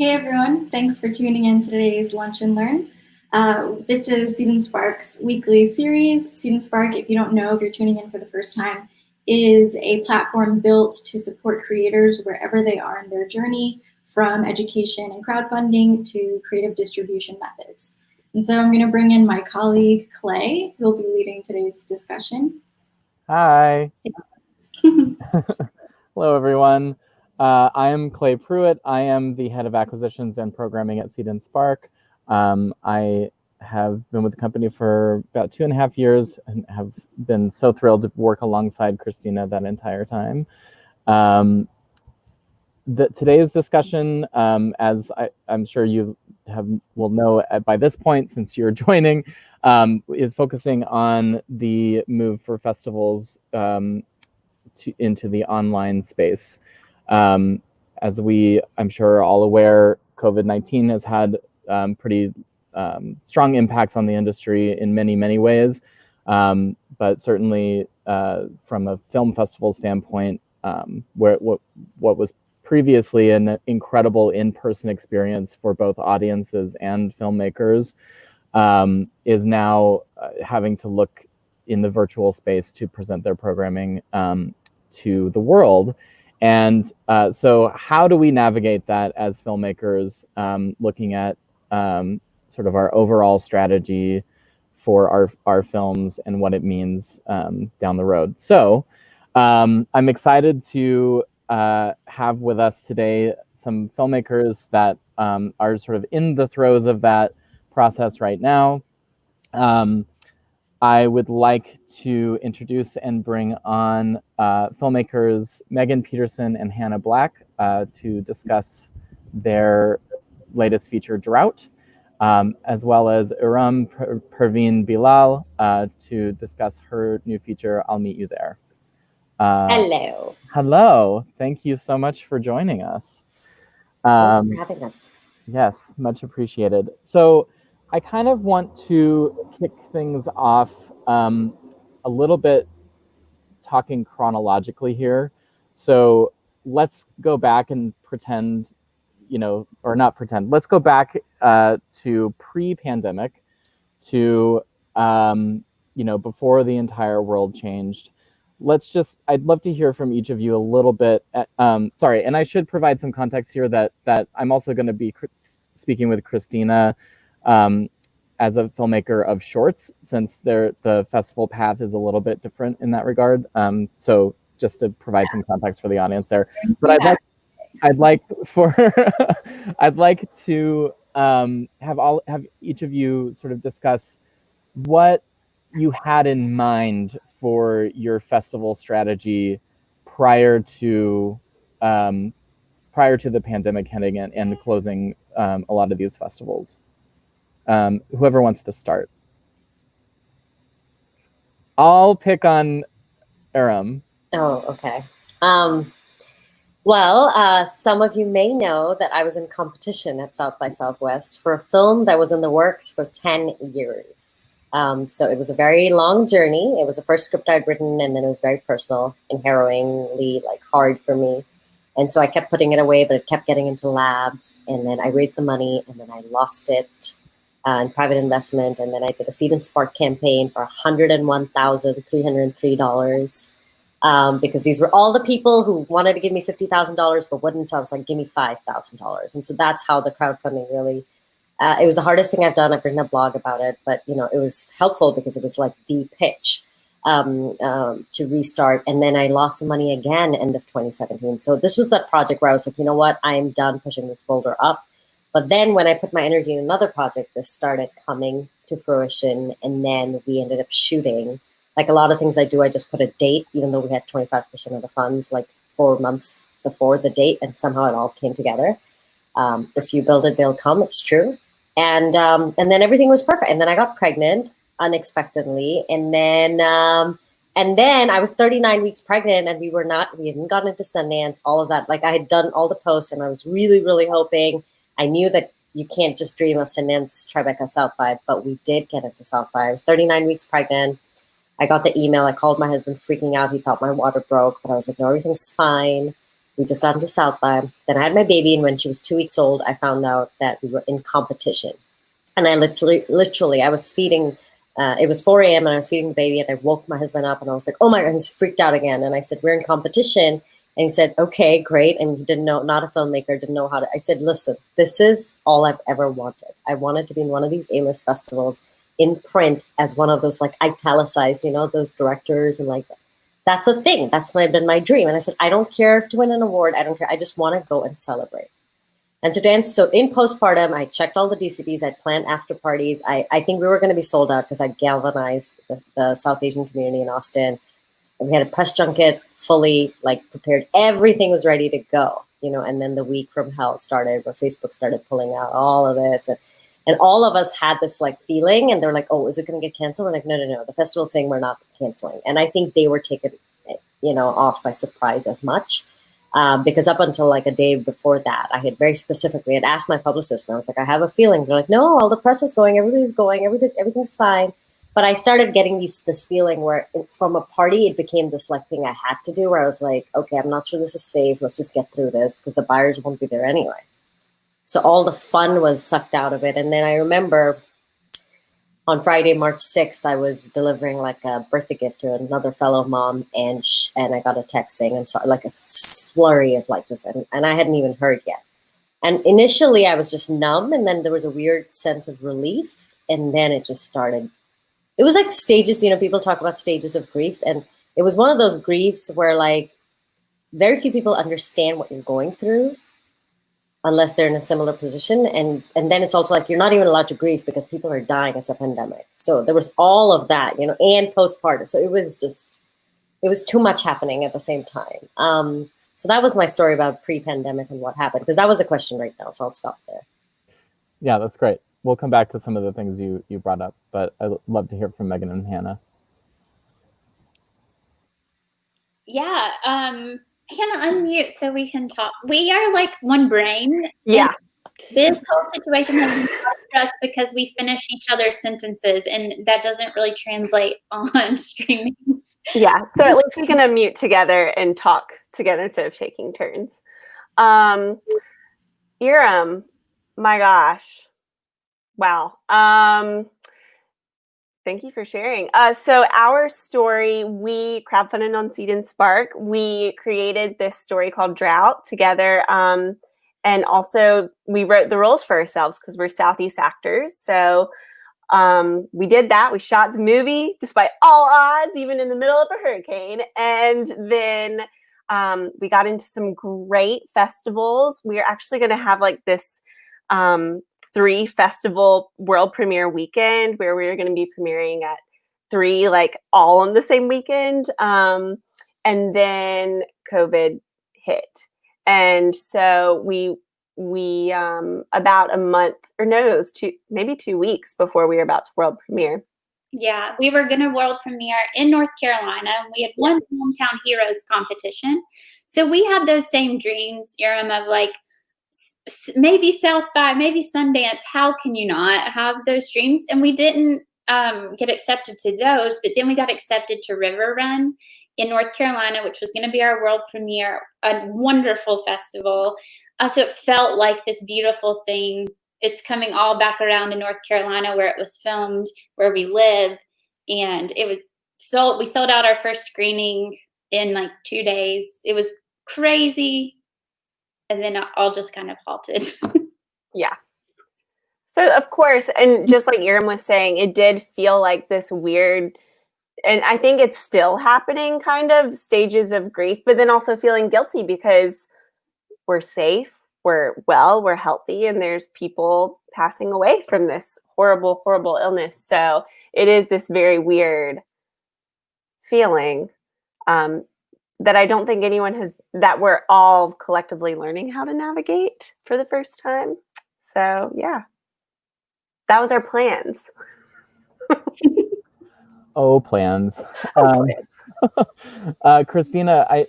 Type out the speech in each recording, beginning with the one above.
Hey everyone, thanks for tuning in to today's Lunch and Learn. This is Seed&Spark's weekly series. Seed&Spark, if you don't know, if you're tuning in for the first time, is a platform built to support creators wherever they are in their journey, from education and crowdfunding to creative distribution methods. And so I'm going to bring in my colleague Clay, who will be leading today's discussion. Hi. Hello, everyone. I am Clay Pruitt. I am the head of acquisitions and programming at Seed&Spark. I have been with the company for about 2.5 years and have been so thrilled to work alongside Christina that entire time. Today's discussion, as I'm sure you will know by this point since you're joining, is focusing on the move for festivals into the online space. As I'm sure are all aware, COVID-19 has had pretty strong impacts on the industry in many, many ways. But certainly from a film festival standpoint, what was previously an incredible in-person experience for both audiences and filmmakers is now having to look in the virtual space to present their programming to the world. And so how do we navigate that as filmmakers, looking at sort of our overall strategy for our films and what it means down the road? So I'm excited to have with us today some filmmakers that are sort of in the throes of that process right now. I would like to introduce and bring on filmmakers Megan Peterson and Hannah Black to discuss their latest feature, Drought, as well as Iram Perveen Bilal to discuss her new feature, I'll Meet You There. Hello. Hello. Thank you so much for joining us. Thanks for having us. Yes, much appreciated. So I kind of want to kick things off a little bit talking chronologically here. So let's go back and pretend, or not pretend, let's go back to pre-pandemic, to, before the entire world changed. I'd love to hear from each of you a little bit. Sorry, and I should provide some context here that I'm also going to be speaking with Christina as a filmmaker of shorts, since the festival path is a little bit different in that regard. So just to provide some context for the audience there. But I'd like to have each of you sort of discuss what you had in mind for your festival strategy prior to the pandemic hitting and closing a lot of these festivals. Whoever wants to start. I'll pick on Iram. Oh, okay. Some of you may know that I was in competition at South by Southwest for a film that was in the works for 10 years. So it was a very long journey. It was the first script I'd written, and then it was very personal and harrowingly hard for me. And so I kept putting it away, but it kept getting into labs. And then I raised the money, and then I lost it in private investment. And then I did a Seed&Spark campaign for $101,303. Because these were all the people who wanted to give me $50,000 but wouldn't. So I was like, give me $5,000. And so that's how the crowdfunding really, it was the hardest thing I've done. I've written a blog about it, but it was helpful because it was like the pitch to restart. And then I lost the money again end of 2017. So this was that project where I was like, you know what, I'm done pushing this boulder up. But then when I put my energy in another project, this started coming to fruition. And then we ended up shooting. Like a lot of things I do, I just put a date, even though we had 25% of the funds, 4 months before the date, and somehow it all came together. If you build it, they'll come. It's true. And then everything was perfect. And then I got pregnant unexpectedly. And then I was 39 weeks pregnant, and we hadn't gotten into Sundance, all of that. I had done all the posts, and I was really, really hoping. I knew that you can't just dream of Sundance, Tribeca, South by, but we did get into South by. I was 39 weeks pregnant. I got the email. I called my husband freaking out. He thought my water broke, but I was like, no, everything's fine. We just got into South by. Then I had my baby, and when she was 2 weeks old, I found out that we were in competition. And I literally, I was feeding, it was 4 a.m. and I was feeding the baby, and I woke my husband up, and I was like, oh my God, I was freaked out again. And I said, we're in competition. And he said, okay, great. And he didn't know, not a filmmaker, didn't know how to. I said, listen, this is all I've ever wanted. I wanted to be in one of these A-list festivals in print as one of those like italicized, you know, those directors, and like, that's a thing. That's been my dream. And I said, I don't care to win an award. I don't care. I just want to go and celebrate. And so in postpartum, I checked all the DCPs. I planned after parties. I think we were going to be sold out because I galvanized the South Asian community in Austin. We had a press junket fully like prepared. Everything was ready to go, you know, and then the week from hell started where Facebook started pulling out all of this. And all of us had this like feeling, and they're like, oh, is it going to get canceled? We're like, no. The festival's saying we're not canceling. And I think they were taken, you know, off by surprise as much. Because up until like a day before that, I had very specifically had asked my publicist, and I was like, I have a feeling. They're like, no, all the press is going, everybody's going, everything's fine. But I started getting this feeling where from a party, it became this like thing I had to do, where I was like, okay, I'm not sure this is safe. Let's just get through this because the buyers won't be there anyway. So all the fun was sucked out of it. And then I remember on Friday, March 6th, I was delivering like a birthday gift to another fellow mom, and I got a text saying, I'm sorry, like a flurry of like just, and I hadn't even heard yet. And initially I was just numb, and then there was a weird sense of relief, and then it just started. It was like stages, you know, people talk about stages of grief, and it was one of those griefs where like very few people understand what you're going through unless they're in a similar position. And then it's also like, you're not even allowed to grieve because people are dying. It's a pandemic. So there was all of that, you know, and postpartum. So it was too much happening at the same time. So that was my story about pre-pandemic and what happened, because that was a question right now. So I'll stop there. Yeah, that's great. We'll come back to some of the things you brought up, but I'd love to hear from Megan and Hannah. Yeah, Hannah, unmute so we can talk. We are like one brain. Yeah. This whole situation has been hard for us because we finish each other's sentences, and that doesn't really translate on streaming. Yeah, so at least we can unmute together and talk together instead of taking turns. Iram, my gosh. Wow. Thank you for sharing. So our story, we crowdfunded on Seed&Spark. We created this story called Drought together. And also we wrote the roles for ourselves because we're Southeast actors. So we did that. We shot the movie despite all odds, even in the middle of a hurricane. And then we got into some great festivals. We're actually going to have like this 3 festival world premiere weekend where we're going to be premiering at 3, like all on the same weekend. And then COVID hit. And so we about a month, or no, it was maybe 2 weeks before we were about to world premiere. Yeah, we were going to world premiere in North Carolina. We had won the Hometown Heroes competition. So we had those same dreams, Iram, of like, maybe South by, maybe Sundance. How can you not have those dreams? And we didn't get accepted to those, but then we got accepted to River Run in North Carolina, which was going to be our world premiere, a wonderful festival. So it felt like this beautiful thing. It's coming all back around to North Carolina where it was filmed, where we live. And it was sold. We sold out our first screening in like 2 days. It was crazy. And then all just kind of halted. Yeah. So of course, and just like Iram was saying, it did feel like this weird, and I think it's still happening, kind of stages of grief, but then also feeling guilty because we're safe, we're well, we're healthy, and there's people passing away from this horrible, horrible illness. So it is this very weird feeling that I don't think anyone has, that we're all collectively learning how to navigate for the first time. So yeah, that was our plans. Plans. Christina,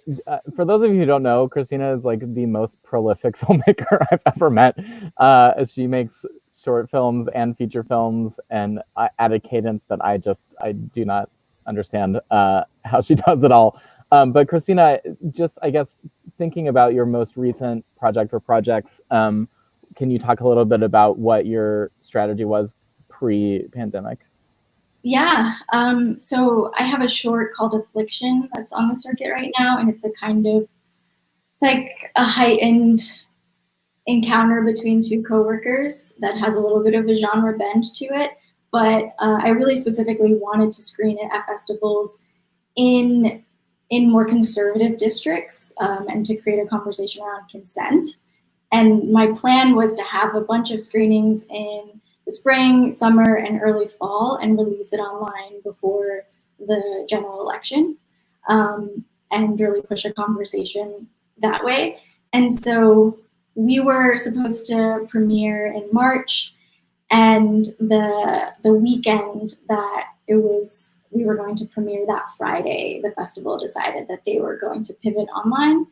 for those of you who don't know, Christina is like the most prolific filmmaker I've ever met. She makes short films and feature films, and at a cadence that I do not understand how she does it all. But Christina, just I guess thinking about your most recent project or projects, can you talk a little bit about what your strategy was pre-pandemic? Yeah, so I have a short called Affliction that's on the circuit right now, and it's like a heightened encounter between two coworkers that has a little bit of a genre bend to it. But I really specifically wanted to screen it at festivals in more conservative districts, and to create a conversation around consent. And my plan was to have a bunch of screenings in the spring, summer, and early fall, and release it online before the general election, and really push a conversation that way. And so we were supposed to premiere in March, and the weekend that we were going to premiere that Friday, the festival decided that they were going to pivot online.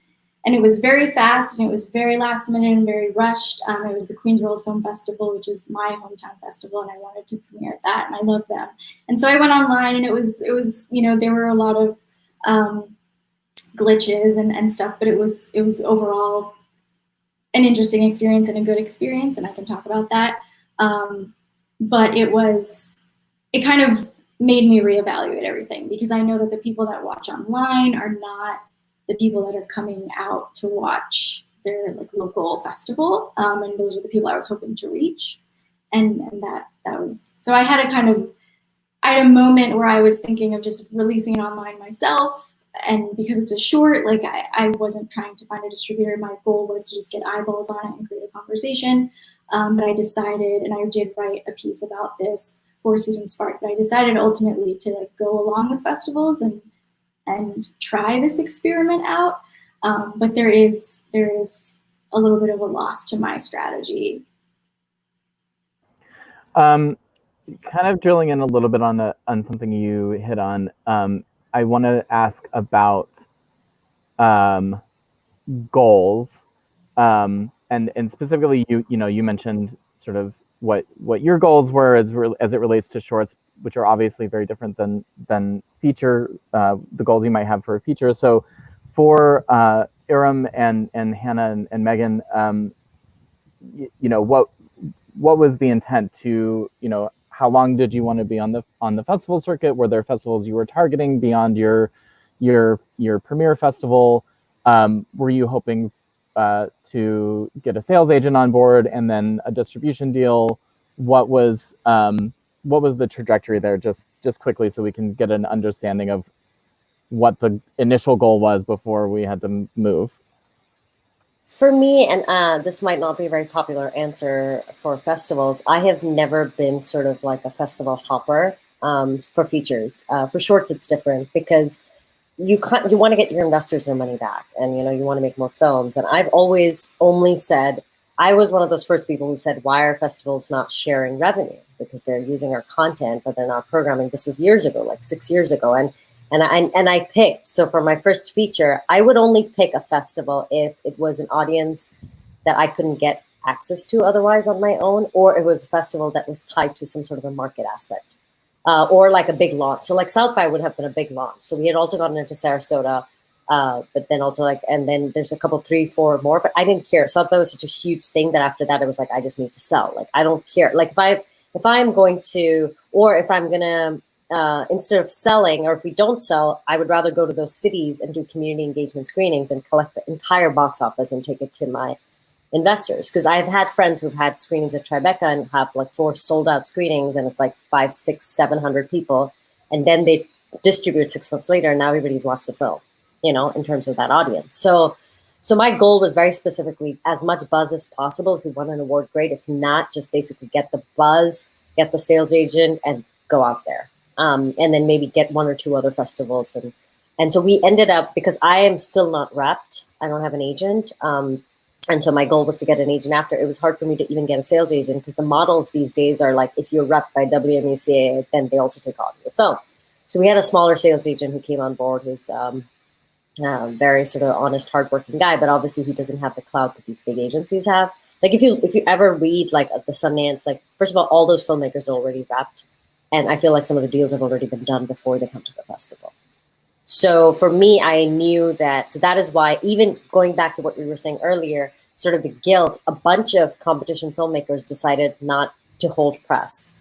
And it was very fast, and it was very last minute and very rushed. It was the Queens World Film Festival, which is my hometown festival, and I wanted to premiere at that, and I love them. And so I went online, and it was there were a lot of glitches and stuff, but it was overall an interesting experience and a good experience, and I can talk about that. But it kind of made me reevaluate everything, because I know that the people that watch online are not the people that are coming out to watch their local festival, and those are the people I was hoping to reach, and that was, so I had a moment where I was thinking of just releasing it online myself, and because it's a short, I wasn't trying to find a distributor. My goal was to just get eyeballs on it and create a conversation, but I decided, and I did write a piece about this for Seed&Spark, but I decided ultimately to go along with festivals and try this experiment out. But there is a little bit of a loss to my strategy. Kind of drilling in a little bit on something you hit on. I want to ask about goals, and specifically, you mentioned sort of what your goals were as it relates to shorts, which are obviously very different than feature, the goals you might have for a feature. So for Iram and Hannah and Megan, what was the intent to, how long did you want to be on the festival circuit? Were there festivals you were targeting beyond your premiere festival? Were you hoping to get a sales agent on board and then a distribution deal? What was the trajectory there, just quickly, so we can get an understanding of what the initial goal was before we had to move? For me, and this might not be a very popular answer for festivals, I have never been sort of like a festival hopper for features. For shorts, it's different, because you want to get your investors their money back, and you want to make more films. And I've always only said, I was one of those first people who said, why are festivals not sharing revenue? Because they're using our content, but they're not programming. This was years ago, like 6 years ago. And I picked, so for my first feature, I would only pick a festival if it was an audience that I couldn't get access to otherwise on my own, or it was a festival that was tied to some sort of a market aspect, or like a big launch. So like South by would have been a big launch. So we had also gotten into Sarasota, but then also and then there's a couple, 3, 4 more, but I didn't care. South by was such a huge thing that after that, it was like, I just need to sell. Like, I don't care. Like if I'm going to, or if I'm going to, instead of selling, or if we don't sell, I would rather go to those cities and do community engagement screenings and collect the entire box office and take it to my investors. Because I've had friends who've had screenings at Tribeca and have like 4 sold out screenings, and it's like 500, 600, 700 people. And then they distribute 6 months later, and now everybody's watched the film, in terms of that audience. So my goal was very specifically as much buzz as possible. If we won an award, great. If not, just basically get the buzz, get the sales agent, and go out there. And then maybe get 1 or 2 other festivals. And so we ended up, because I am still not repped, I don't have an agent. And so my goal was to get an agent after. It was hard for me to even get a sales agent, because the models these days are like, if you're repped by WMUCA, then they also take on your film. So we had a smaller sales agent who came on board, who's very sort of honest, hardworking guy, but obviously he doesn't have the clout that these big agencies have. Like if you ever read like the Sundance, like first of all those filmmakers are already repped. And I feel like some of the deals have already been done before they come to the festival. So for me, I knew that. So that is why, even going back to what we were saying earlier, sort of the guilt, a bunch of competition filmmakers decided not to hold press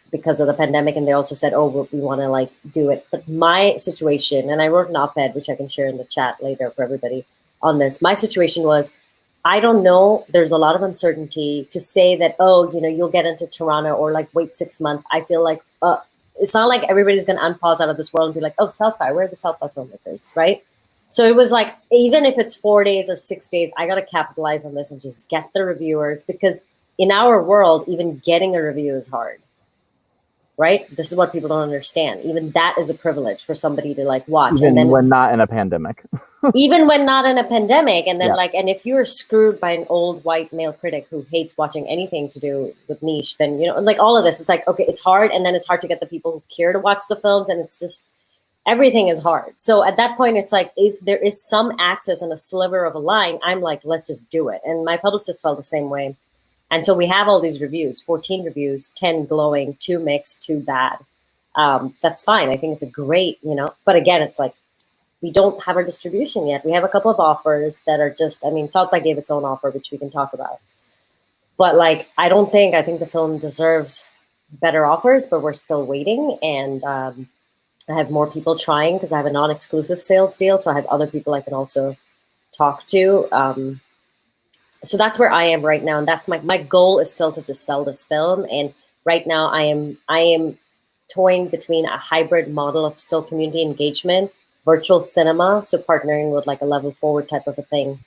because of the pandemic. And they also said, oh, we want to like do it. But my situation, and I wrote an op-ed, which I can share in the chat later for everybody on this. My situation was, I don't know. There's a lot of uncertainty to say that, oh, you know, you'll get into Toronto or like wait 6 months. I feel like it's not like everybody's going to unpause out of this world and be like, oh, South by, where are the South by filmmakers, right? So it was like, even if it's 4 days or 6 days, I got to capitalize on this and just get the reviewers, because in our world, even getting a review is hard, right? This is what people don't understand. Even that is a privilege for somebody to like watch. Even and then when not in a pandemic. Even when not in a pandemic. And then Yeah. like, and if you're screwed by an old white male critic who hates watching anything to do with niche, then, you know, like all of this, it's like, okay, it's hard. And then it's hard to get the people who care to watch the films. And it's just, everything is hard. So at that point, it's like, if there is some access and a sliver of a line, I'm like, let's just do it. And my publicist felt the same way. And so we have all these reviews, 14 reviews, 10 glowing, 2 mixed, 2 bad. That's fine. I think it's a great, you know, but again, it's like, we don't have our distribution yet. We have a couple of offers that are just, I mean, South by gave its own offer, which we can talk about. But like, I think the film deserves better offers, but we're still waiting. And I have more people trying because I have a non-exclusive sales deal. So I have other people I can also talk to. So that's where I am right now. And that's my goal is still to just sell this film. And right now I am toying between a hybrid model of still community engagement, virtual cinema, so partnering with like a Level Forward type of a thing,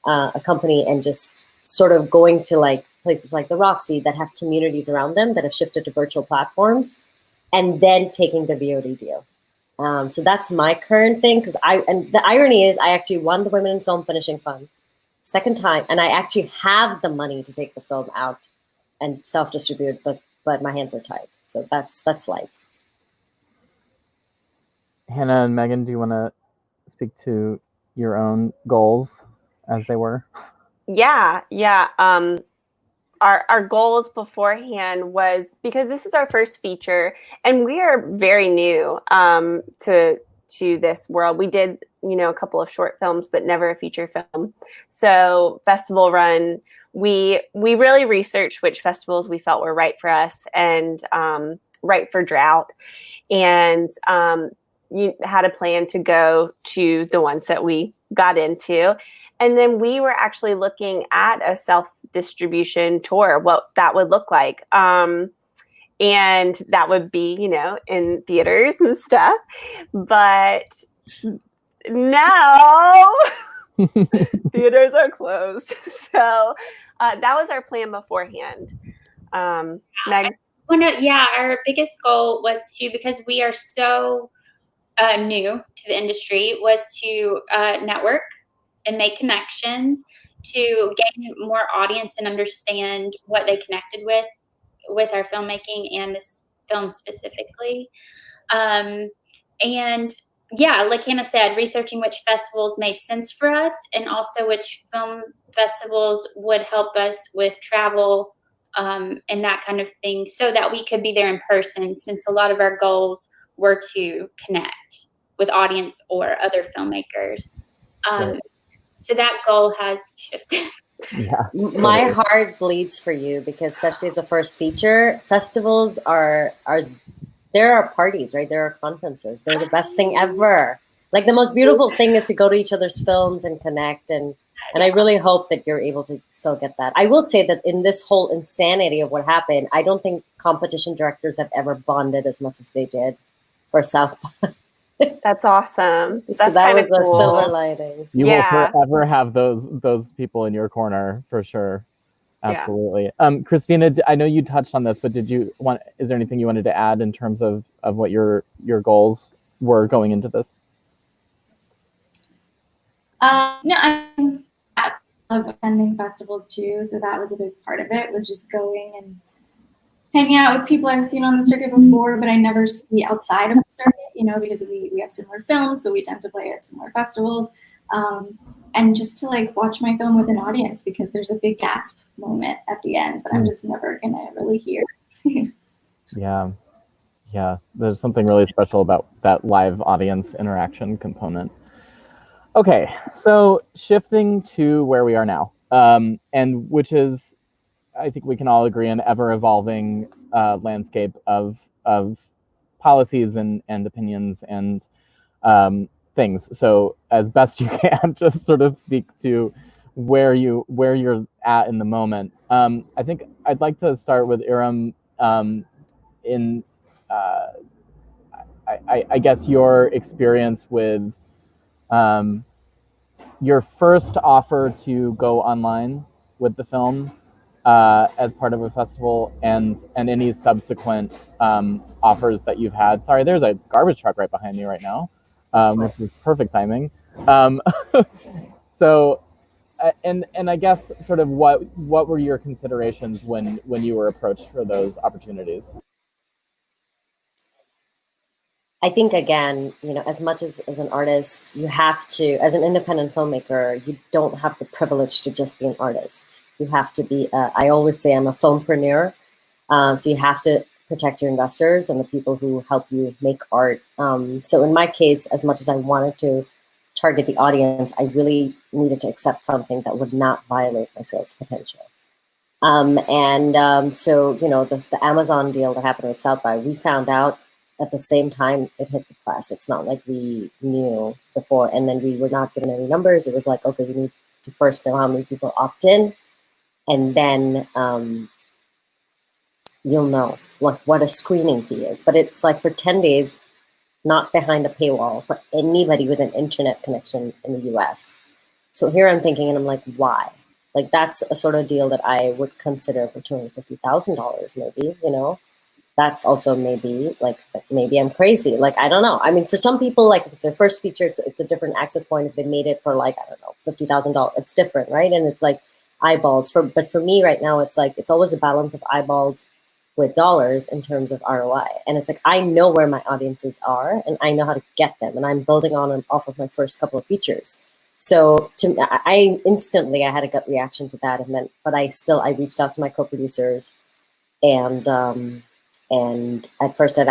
a company, and just sort of going to like places like the Roxy that have communities around them that have shifted to virtual platforms, and then taking the VOD deal. So that's my current thing, because and the irony is I actually won the Women in Film Finishing Fund second time, and I actually have the money to take the film out and self-distribute, but my hands are tied. So that's life. Hannah and Megan, do you want to speak to your own goals as they were? Yeah. Our goals beforehand was, because this is our first feature and we are very new to this world. We did, you know, a couple of short films, but never a feature film. So festival run, we really researched which festivals we felt were right for us and right for Drought. And you had a plan to go to the ones that we got into. And then we were actually looking at a self-distribution tour, what that would look like. And that would be, you know, in theaters and stuff. But now theaters are closed. So that was our plan beforehand. Meg? Our biggest goal was to, because we are so new to the industry, was to network and make connections to gain more audience and understand what they connected with our filmmaking and this film specifically. And yeah, like Hannah said, researching which festivals made sense for us and also which film festivals would help us with travel and that kind of thing, so that we could be there in person, since a lot of our goals were to connect with audience or other filmmakers. Right. So that goal has shifted. Yeah. My heart bleeds for you, because especially as a first feature, festivals are there are parties, right? There are conferences. They're the best thing ever. Like, the most beautiful thing is to go to each other's films and connect. And I really hope that you're able to still get that. I will say that in this whole insanity of what happened, I don't think competition directors have ever bonded as much as they did for South by. That's awesome. So That's that kind was of the cool. silver lining. You Yeah. will forever have those people in your corner for sure. Yeah. Absolutely. Christina, I know you touched on this, but is there anything you wanted to add in terms of what your goals were going into this? No, I love attending festivals too, so that was a big part of it, was just going and hanging out with people I've seen on the circuit before, but I never see outside of the circuit, you know, because we have similar films, so we tend to play at similar festivals. And just to like watch my film with an audience, because there's a big gasp moment at the end that I'm just never gonna really hear. Yeah. Yeah, there's something really special about that live audience interaction component. Okay, so shifting to where we are now, and which is, I think we can all agree, an ever-evolving landscape of policies and opinions and things. So as best you can, just sort of speak to where you're at in the moment. I think I'd like to start with Iram in uh, I guess your experience with your first offer to go online with the film as part of a festival, and any subsequent offers that you've had. Sorry, there's a garbage truck right behind me right now, which is perfect timing. Um, so, and I guess sort of what were your considerations when you were approached for those opportunities? I think, again, you know, as much as an artist, you have to, as an independent filmmaker, you don't have the privilege to just be an artist. You have to be, I always say I'm a filmpreneur. So you have to protect your investors and the people who help you make art. So in my case, as much as I wanted to target the audience, I really needed to accept something that would not violate my sales potential. So, you know, the Amazon deal that happened with South by, we found out at the same time it hit the press. It's not like we knew before, and then we were not given any numbers. It was like, okay, we need to first know how many people opt in, and then you'll know what a screening fee is. But it's like for 10 days, not behind a paywall for anybody with an internet connection in the US. So here I'm thinking, and I'm like, why? Like, that's a sort of deal that I would consider for $250,000, maybe, you know? That's also maybe, like, maybe I'm crazy. Like, I don't know. I mean, for some people, like, if it's their first feature, it's a different access point. If they made it for, like, I don't know, $50,000, it's different, right? And it's like eyeballs. But for me right now, it's like, it's always a balance of eyeballs with dollars in terms of ROI. And it's like, I know where my audiences are and I know how to get them. And I'm building on and off of my first couple of features. So I instantly, I had a gut reaction to that. And then, but I reached out to my co-producers, and at first I'd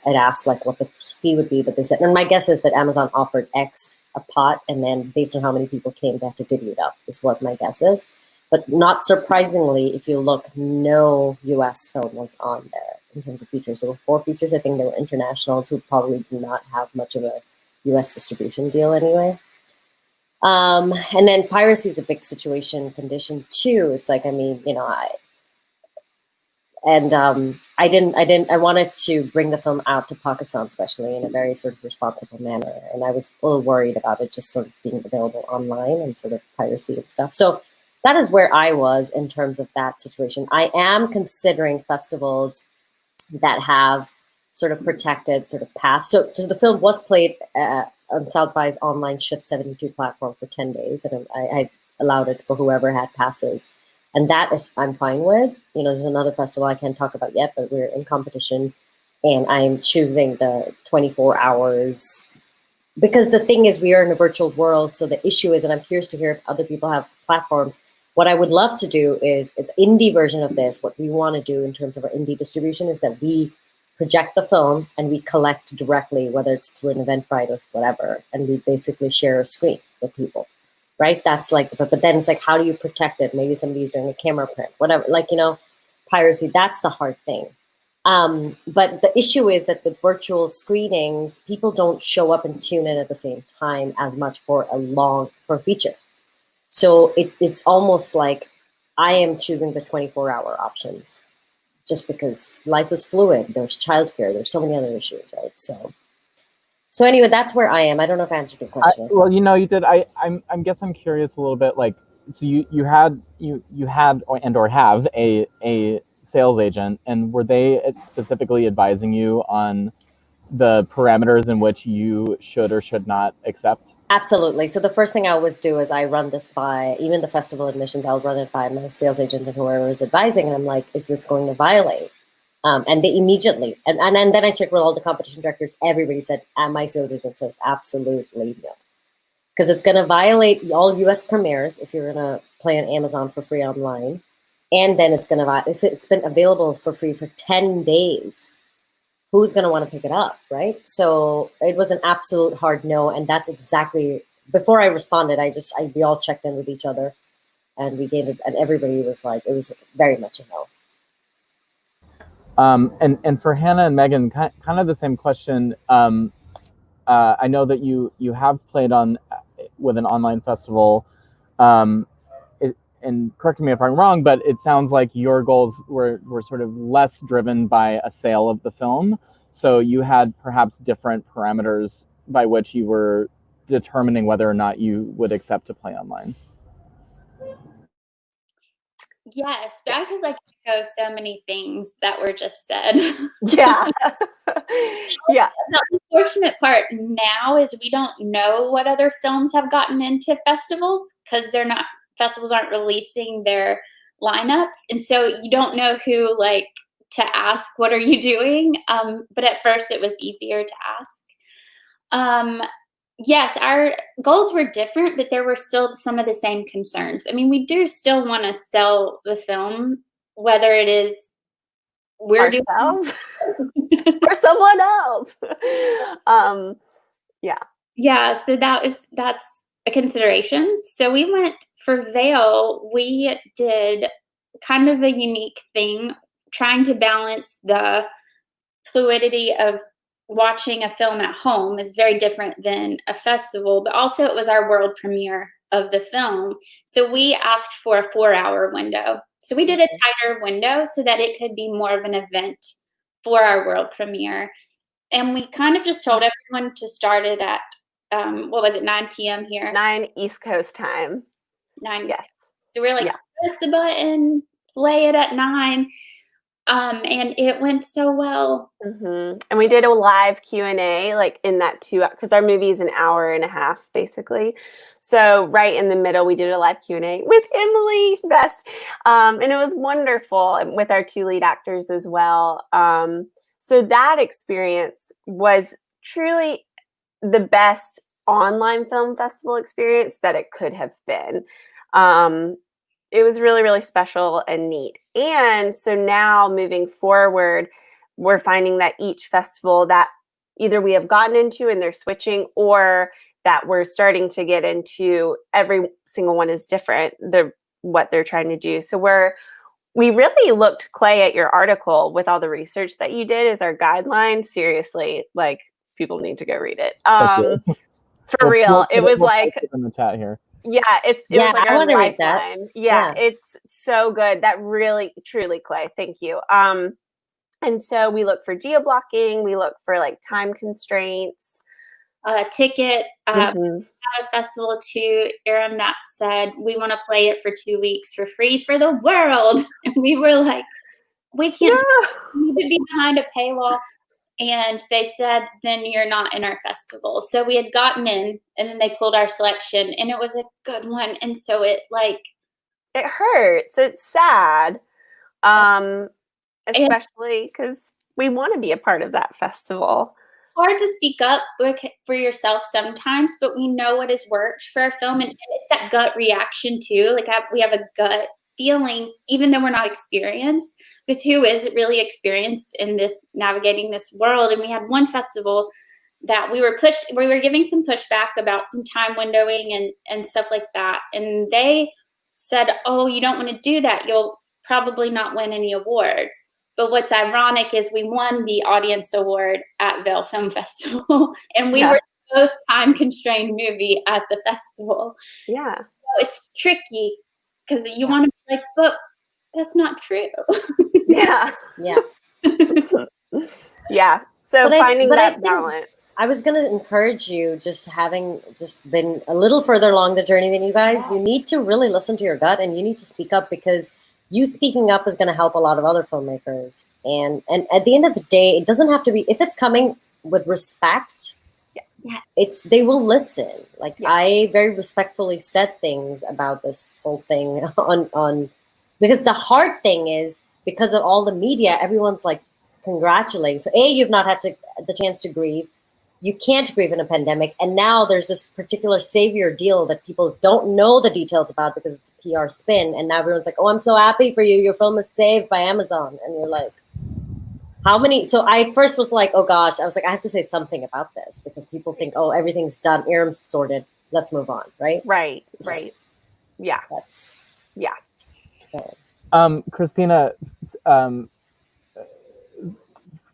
asked like what the fee would be, but they said, and my guess is that Amazon offered X a pot, and then based on how many people came, they have to divvy it up, is what my guess is. But not surprisingly, if you look, no US film was on there in terms of features. There were 4 features. I think there were internationals who probably do not have much of a US distribution deal anyway. And then piracy is a big condition too. It's like, I mean, you know, I wanted to bring the film out to Pakistan, especially in a very sort of responsible manner. And I was a little worried about it just sort of being available online and sort of piracy and stuff. So that is where I was in terms of that situation. I am considering festivals that have sort of protected sort of pass. So the film was played on South by's online Shift 72 platform for 10 days. And I allowed it for whoever had passes. And that is, I'm fine with. You know, there's another festival I can't talk about yet, but we're in competition. And I'm choosing the 24 hours. Because the thing is, we are in a virtual world. So the issue is, and I'm curious to hear if other people have platforms, what I would love to do is the indie version of this. What we want to do in terms of our indie distribution is that we project the film and we collect directly, whether it's through an Eventbrite or whatever, and we basically share a screen with people, right? That's like, but then it's like, how do you protect it? Maybe somebody's doing a camera print, whatever, like, you know, piracy, that's the hard thing. But the issue is that with virtual screenings, people don't show up and tune in at the same time as much for a feature. So it's almost like I am choosing the 24-hour options just because life is fluid. There's childcare. There's so many other issues, right? So anyway, that's where I am. I don't know if I answered your question. Well, you know, you did. I guess I'm curious a little bit. Like, so you had or have a sales agent, and were they specifically advising you on the parameters in which you should or should not accept? Absolutely. So the first thing I always do is I run this by, even the festival admissions, I'll run it by my sales agent and whoever is advising. And I'm like, is this going to violate? And they immediately, and then I checked with all the competition directors, everybody said, and my sales agent says, absolutely no. Because it's going to violate all US premieres if you're going to play on Amazon for free online. And then it's going to, if it's been available for free for 10 days, who's going to want to pick it up, right? So it was an absolute hard no, and that's exactly, before I responded, we all checked in with each other, and we gave it, and everybody was like, it was very much a no. And for Hannah and Megan, kind of the same question. I know that you have played on with an online festival, and correct me if I'm wrong, but it sounds like your goals were sort of less driven by a sale of the film. So you had perhaps different parameters by which you were determining whether or not you would accept to play online. Yes, but I could like echo so many things that were just said. Yeah. Yeah. The unfortunate part now is we don't know what other films have gotten into festivals because festivals aren't releasing their lineups, and so you don't know who like to ask, what are you doing? But at first it was easier to ask. Yes, our goals were different, but there were still some of the same concerns. I mean, we do still want to sell the film, whether it is we're doing Ourselves or someone else. Yeah. Yeah, so that's a consideration. So we went for Veil, we did kind of a unique thing, trying to balance the fluidity of watching a film at home is very different than a festival, but also it was our world premiere of the film. So we asked for a 4-hour window. So we did a tighter window so that it could be more of an event for our world premiere. And we kind of just told everyone to start it at, 9 p.m. here? 9 East Coast time. 9 Yes. East Coast. So we're like, press the button, play it at 9. And it went so well. Mm-hmm. And we did a live Q&A like in that 2 hours, because our movie is an hour and a half basically. So right in the middle, we did a live Q&A with Emily Best. And it was wonderful, and with our 2 lead actors as well. So that experience was truly the best online film festival experience that it could have been. It was really, really special and neat. And so now moving forward, we're finding that each festival that either we have gotten into and they're switching, or that we're starting to get into, every single one is different, what they're trying to do. So we really looked, Clay, at your article with all the research that you did as our guideline. Seriously, like, people need to go read it. For real. It was like in the chat here. Yeah, it was like our lifeline. Yeah, it's so good. That really, truly, Clay, thank you. And so we look for geo-blocking, we look for like time constraints. Ticket, at a festival to Aram that said, we want to play it for 2 weeks for free for the world. And we were like, we can't, we need to be behind a paywall. And they said, then you're not in our festival. So we had gotten in, and then they pulled our selection, and it was a good one. And so it hurts. It's sad. Especially because we want to be a part of that festival. It's hard to speak up for yourself sometimes, but we know what has worked for our film. And it's that gut reaction too. Like we have a gut feeling, even though we're not experienced, because who is really experienced in this, navigating this world? And we had one festival that we were giving some pushback about some time windowing and stuff like that. And they said, oh, you don't want to do that. You'll probably not win any awards. But what's ironic is we won the audience award at Vail Film Festival, and we were the most time-constrained movie at the festival. Yeah. So it's tricky, because you want to be like, but that's not true. Yeah. Yeah. So finding that balance. I was going to encourage you, just having just been a little further along the journey than you guys, you need to really listen to your gut, and you need to speak up, because you speaking up is going to help a lot of other filmmakers. And at the end of the day, it doesn't have to be, if it's coming with respect, they will listen. Like I very respectfully said things about this whole thing on because the hard thing is, because of all the media, everyone's like congratulating. So you've not had the chance to grieve. You can't grieve in a pandemic. And now there's this particular savior deal that people don't know the details about because it's a PR spin. And now everyone's like, oh, I'm so happy for you. Your film is saved by Amazon. And you're like, How many? So I first was like, oh gosh, I was like, I have to say something about this because people think, oh, everything's done, Iram's sorted, let's move on, right? Right. Yeah. That's Yeah. so. Christina,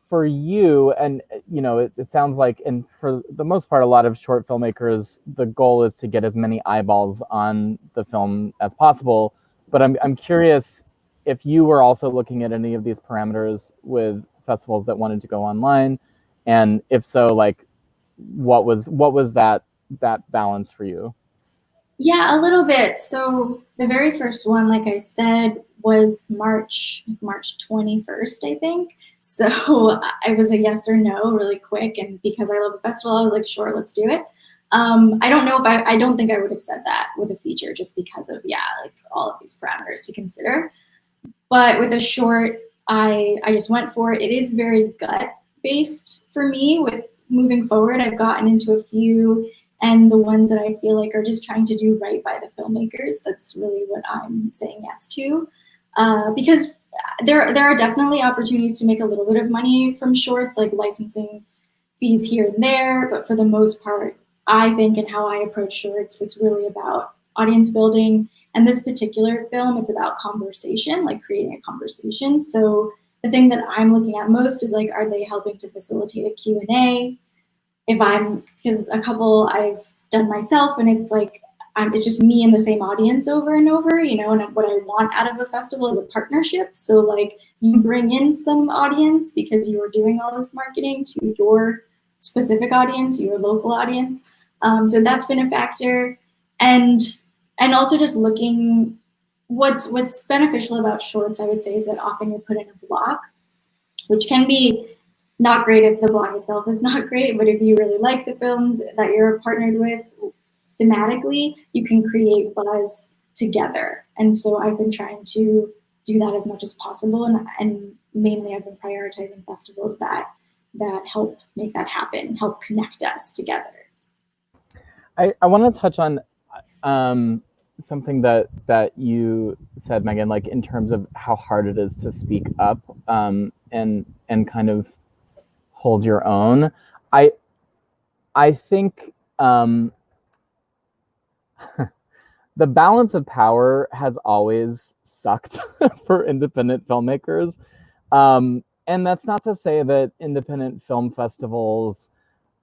for you, and it sounds like, and for the most part, a lot of short filmmakers, the goal is to get as many eyeballs on the film as possible. But I'm curious if you were also looking at any of these parameters with festivals that wanted to go online, and if so, like, what was that balance for you? Yeah, a little bit. So the very first one, like I said, was March 21st, I think. So I was a yes or no really quick. And because I love the festival, I was like, sure, let's do it. I don't know if I don't think I would have said that with a feature just because of, like all of these parameters to consider. But with a short, I just went for it. It is very gut based for me with moving forward. I've gotten into a few, and the ones that I feel like are just trying to do right by the filmmakers, that's really what I'm saying yes to. Because there are definitely opportunities to make a little bit of money from shorts, like licensing fees here and there. But for the most part, I think, and how I approach shorts, it's really about audience building. And this particular film, it's about conversation, like creating a conversation. So the thing that I'm looking at most is like, are they helping to facilitate a Q&A? Because a couple I've done myself, and it's like, it's just me and the same audience over and over, and what I want out of a festival is a partnership. So like you bring in some audience because you're doing all this marketing to your specific audience, your local audience. So that's been a factor. And also just looking, what's beneficial about shorts, I would say, is that often you're put in a block, which can be not great if the blog itself is not great, but if you really like the films that you're partnered with thematically, you can create buzz together. And so I've been trying to do that as much as possible, and mainly I've been prioritizing festivals that help make that happen, help connect us together. I want to touch on something that you said, Megan, like in terms of how hard it is to speak up and kind of hold your own. I think the balance of power has always sucked for independent filmmakers. And that's not to say that independent film festivals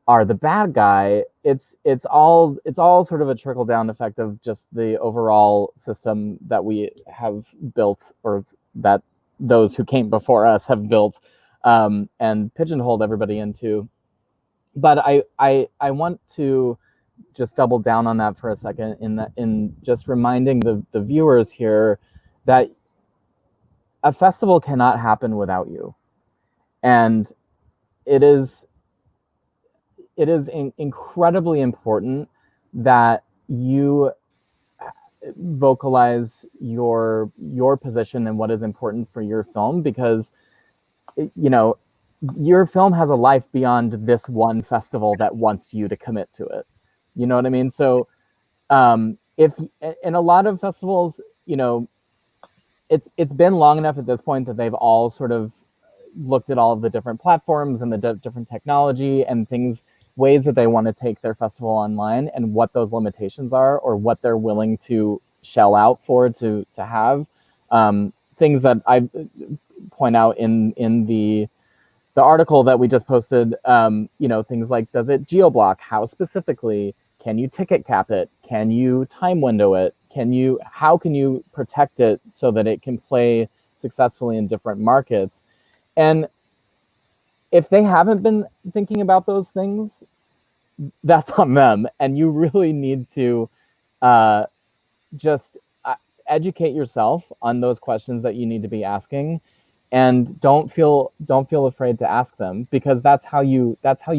are the bad guy. It's all sort of a trickle down effect of just the overall system that we have built, or that those who came before us have built, and pigeonholed everybody into. But I want to just double down on that for a second, in just reminding the viewers here that a festival cannot happen without you, and it is incredibly important that you vocalize your position and what is important for your film, because your film has a life beyond this one festival that wants you to commit to it. You know what I mean? So if in a lot of festivals, it's been long enough at this point that they've all sort of looked at all of the different platforms and the different technology and ways that they want to take their festival online, and what those limitations are, or what they're willing to shell out for to have. Things that I point out in the article that we just posted, things like, does it geo-block? How specifically? Can you ticket cap it? Can you time window it? How can you protect it so that it can play successfully in different markets? And if they haven't been thinking about those things, that's on them. And you really need to just educate yourself on those questions that you need to be asking, and don't feel afraid to ask them, because that's how you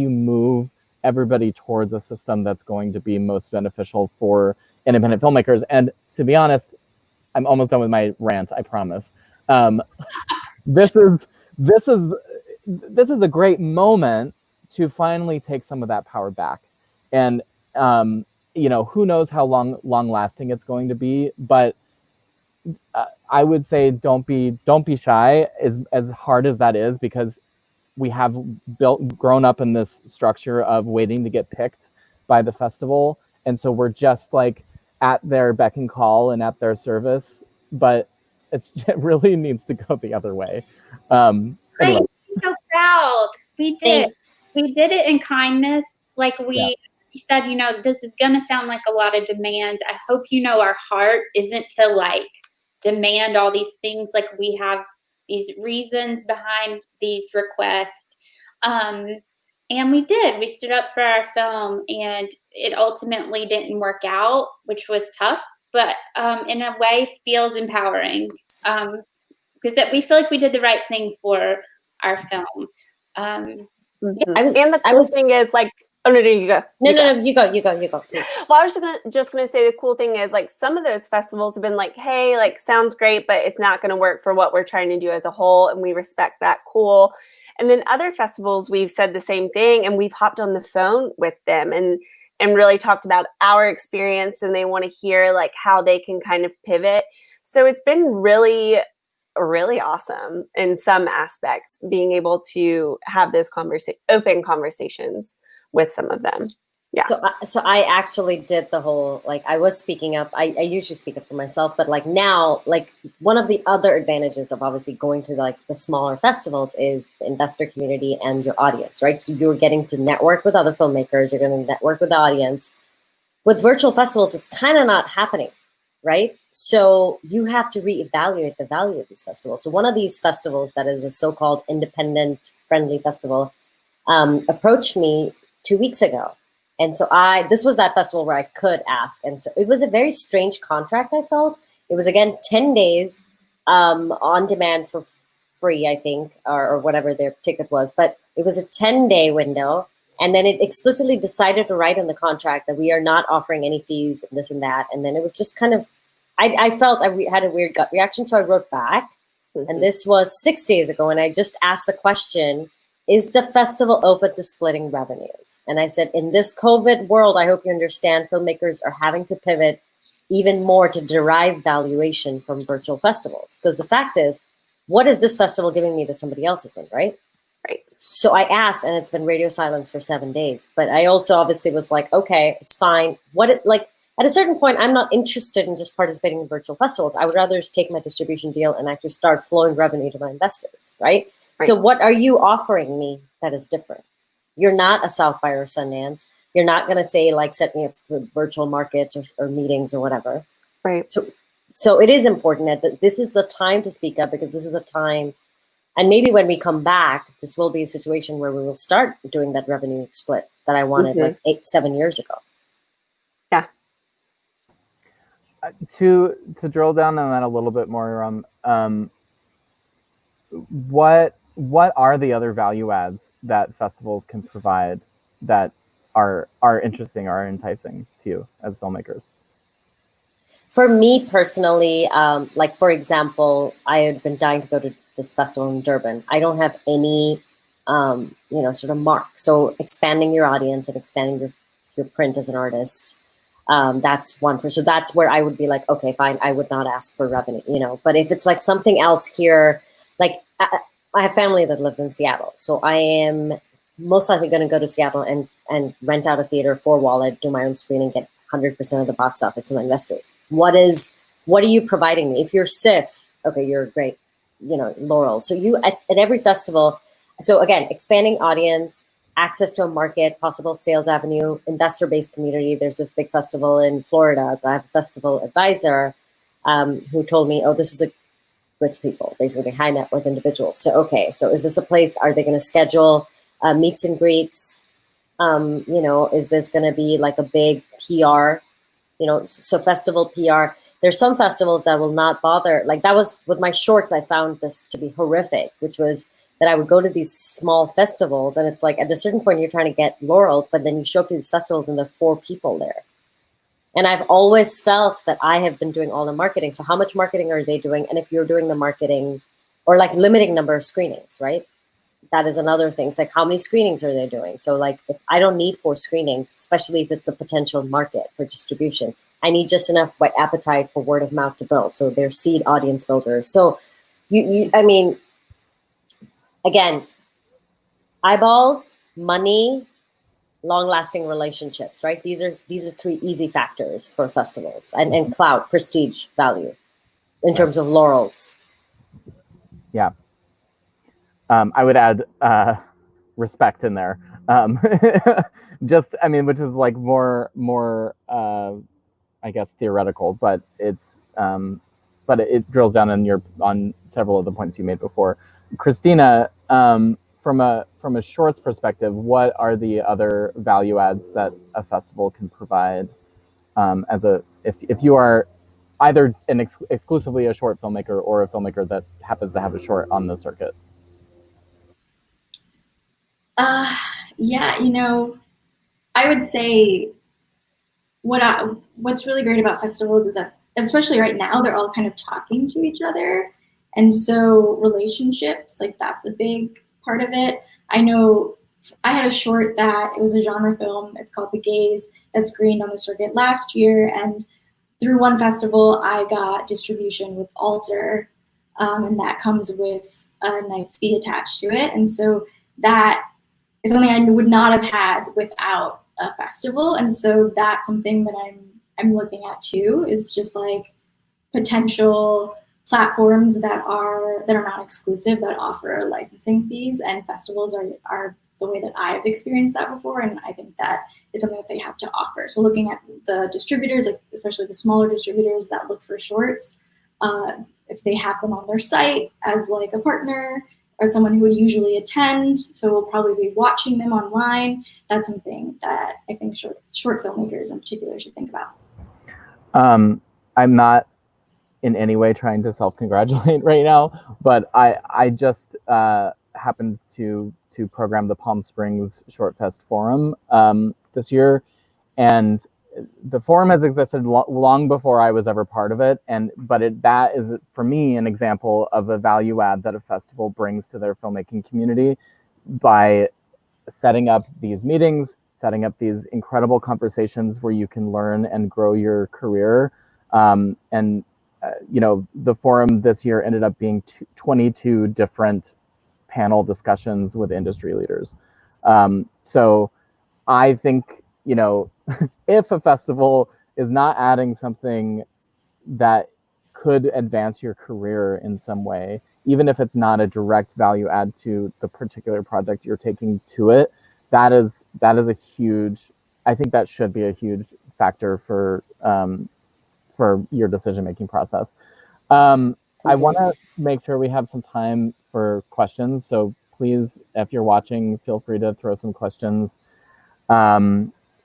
move everybody towards a system that's going to be most beneficial for independent filmmakers. And to be honest, I'm almost done with my rant, I promise. This is a great moment to finally take some of that power back. And who knows how long lasting it's going to be, but I would say don't be shy, as hard as that is, because we have grown up in this structure of waiting to get picked by the festival, and so we're just like at their beck and call and at their service, but it really needs to go the other way. Anyway. I'm so proud. We did. We did it in kindness. Like we said, you know, this is going to sound like a lot of demands. I hope you know our heart isn't to like demand all these things. Like we have these reasons behind these requests. And we did. We stood up for our film, and it ultimately didn't work out, which was tough, but in a way feels empowering, because we feel like we did the right thing for our film. And the cool thing is, like, oh no, you go. No, you go. Please. Well, I was just gonna say the cool thing is, like, some of those festivals have been like, hey, like, sounds great, but it's not gonna work for what we're trying to do as a whole, and we respect that. Cool. And then other festivals, we've said the same thing, and we've hopped on the phone with them and really talked about our experience, and they want to hear like how they can kind of pivot. So it's been really awesome in some aspects, being able to have those open conversations with some of them. Yeah. So I actually did the whole, like, I was speaking up. I usually speak up for myself, but like now, like, one of the other advantages of obviously going to like the smaller festivals is the investor community and your audience, right? So you're getting to network with other filmmakers. You're going to network with the audience. With virtual festivals, it's kind of not happening, right? So you have to reevaluate the value of these festivals. So one of these festivals that is a so-called independent friendly festival approached me 2 weeks ago. And so this was that festival where I could ask. And so it was a very strange contract, I felt. It was, again, 10 days on demand for free, I think, or whatever their ticket was. But it was a 10-day window. And then it explicitly decided to write in the contract that we are not offering any fees, and this and that. And then it was just kind of, I felt I had a weird gut reaction. So I wrote back. Mm-hmm. And this was 6 days ago. And I just asked the question, is the festival open to splitting revenues? And I said, in this COVID world, I hope you understand filmmakers are having to pivot even more to derive valuation from virtual festivals. Because the fact is, what is this festival giving me that somebody else isn't, right? Right. So I asked, and it's been radio silence for 7 days. But I also obviously was like, okay, it's fine. At a certain point, I'm not interested in just participating in virtual festivals. I would rather just take my distribution deal and actually start flowing revenue to my investors, right? So what are you offering me that is different? You're not a South by or Sundance. You're not going to say, like, set me up with virtual markets or meetings or whatever. Right. So it is important that this is the time to speak up, because this is the time. And maybe when we come back, this will be a situation where we will start doing that revenue split that I wanted like 7 years ago. Yeah. To drill down on that a little bit more, what are the other value adds that festivals can provide that are interesting or enticing to you as filmmakers? For me personally, like, for example, I had been dying to go to this festival in Durban. I don't have any, sort of mark. So expanding your audience and expanding your print as an artist, that's one so that's where I would be like, okay, fine, I would not ask for revenue, but if it's like something else here, like, I have family that lives in Seattle, so I am most likely going to go to Seattle and rent out a theater for Wallet, do my own screening, get 100% of the box office to my investors. What are you providing me? If you're SIF, okay, you're great, Laurel. So you at every festival. So again, expanding audience, access to a market, possible sales avenue, investor-based community. There's this big festival in Florida. I have a festival advisor who told me, oh, this is a rich people, basically high net worth individuals. So, okay, so is this a place, are they going to schedule meets and greets? Is this going to be like a big PR, so festival PR? There's some festivals that will not bother. Like, that was with my shorts, I found this to be horrific, which was that I would go to these small festivals, and it's like at a certain point you're trying to get laurels, but then you show up to these festivals and there are 4 people there. And I've always felt that I have been doing all the marketing. So how much marketing are they doing? And if you're doing the marketing, or like limiting number of screenings, right? That is another thing. It's like, how many screenings are they doing? So like, if I don't need 4 screenings, especially if it's a potential market for distribution, I need just enough appetite for word of mouth to build. So they're seed audience builders. So I mean, again, Eyeballs, money, long-lasting relationships, right? These are three easy factors for festivals, and clout, prestige, value, in terms of laurels. Yeah. I would add respect in there. Just, I mean, which is like more I guess theoretical, but it's but it drills down on several of the points you made before. Christina, from a shorts perspective, what are the other value adds that a festival can provide if you are either exclusively a short filmmaker or a filmmaker that happens to have a short on the circuit? Yeah, I would say what's really great about festivals is that, especially right now, they're all kind of talking to each other. And so relationships, like that's a big part of it. I know I had a short that it was a genre film. It's called The Gaze, that screened on the circuit last year. And through one festival, I got distribution with Alter, and that comes with a nice fee attached to it. And so that is something I would not have had without a festival. And so that's something that I'm looking at too, is just like potential platforms that are not exclusive, that offer licensing fees, and festivals are the way that I've experienced that before, and I think that is something that they have to offer. So looking at the distributors, like especially the smaller distributors that look for shorts, if they have them on their site as like a partner or someone who would usually attend, so we'll probably be watching them online. That's something that I think short filmmakers in particular should think about. I'm not in any way trying to self-congratulate right now, but I just happened to program the Palm Springs Short Fest Forum this year, and the forum has existed long before I was ever part of it, but that is for me an example of a value add that a festival brings to their filmmaking community by setting up these meetings, setting up these incredible conversations where you can learn and grow your career. The forum this year ended up being 22 different panel discussions with industry leaders. So I think, if a festival is not adding something that could advance your career in some way, even if it's not a direct value add to the particular project you're taking to it, that is a huge, I think that should be a huge factor for your decision-making process. I want to make sure we have some time for questions. So please, if you're watching, feel free to throw some questions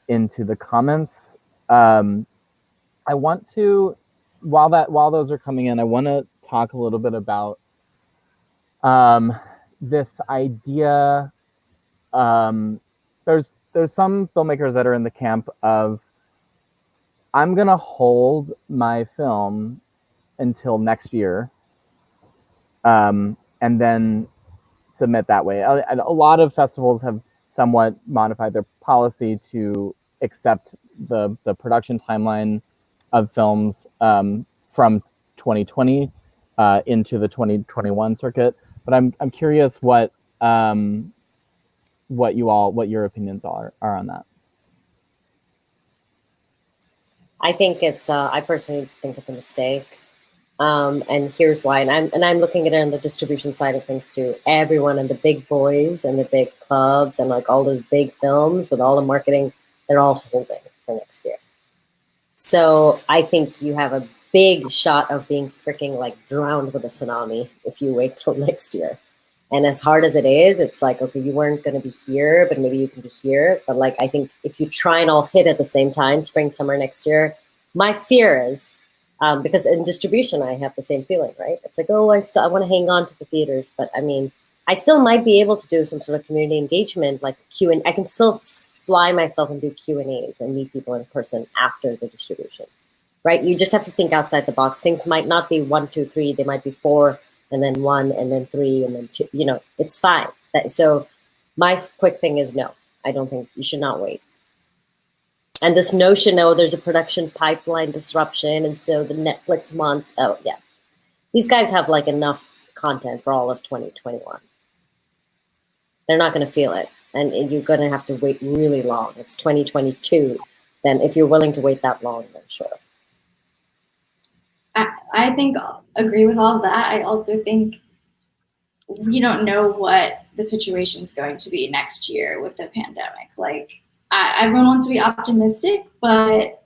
into the comments. I want to, while those are coming in, I want to talk a little bit about this idea. There's some filmmakers that are in the camp of, I'm gonna hold my film until next year, and then submit that way. A lot of festivals have somewhat modified their policy to accept the production timeline of films from 2020 into the 2021 circuit. But I'm curious what your opinions are on that. I think I personally think it's a mistake. And here's why. And I'm looking at it on the distribution side of things too. Everyone and the big boys and the big clubs and like all those big films with all the marketing, they're all holding for next year. So I think you have a big shot of being freaking like drowned with a tsunami if you wait till next year. And as hard as it is, it's like, okay, you weren't going to be here, but maybe you can be here. But like, I think if you try and all hit at the same time, spring, summer next year, my fear is, because in distribution, I have the same feeling, right? It's like, oh, I want to hang on to the theaters. But I mean, I still might be able to do some sort of community engagement, like Q&A. I can still fly myself and do Q&As and meet people in person after the distribution, right? You just have to think outside the box. Things might not be 1, 2, 3. They might be 4, and then 1, and then 3, and then 2. It's fine. So my quick thing is no. I don't think you should not wait. And this notion, oh, there's a production pipeline disruption, and so the Netflix months, oh yeah. These guys have like enough content for all of 2021. They're not going to feel it. And you're going to have to wait really long. It's 2022. Then if you're willing to wait that long, then sure. I think agree with all of that. I also think we don't know what the situation's going to be next year with the pandemic. Like, everyone wants to be optimistic, but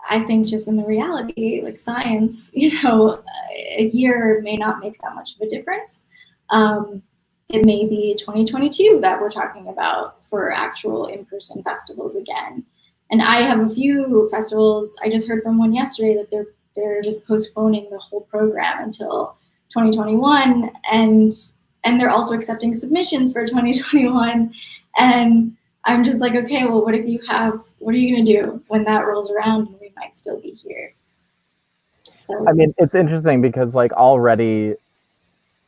I think just in the reality, like science, a year may not make that much of a difference. It may be 2022 that we're talking about for actual in-person festivals again. And I have a few festivals. I just heard from one yesterday that they're just postponing the whole program until 2021, and they're also accepting submissions for 2021. And I'm just like, okay, well, what are you gonna do when that rolls around and we might still be here? So, I mean, it's interesting because like already,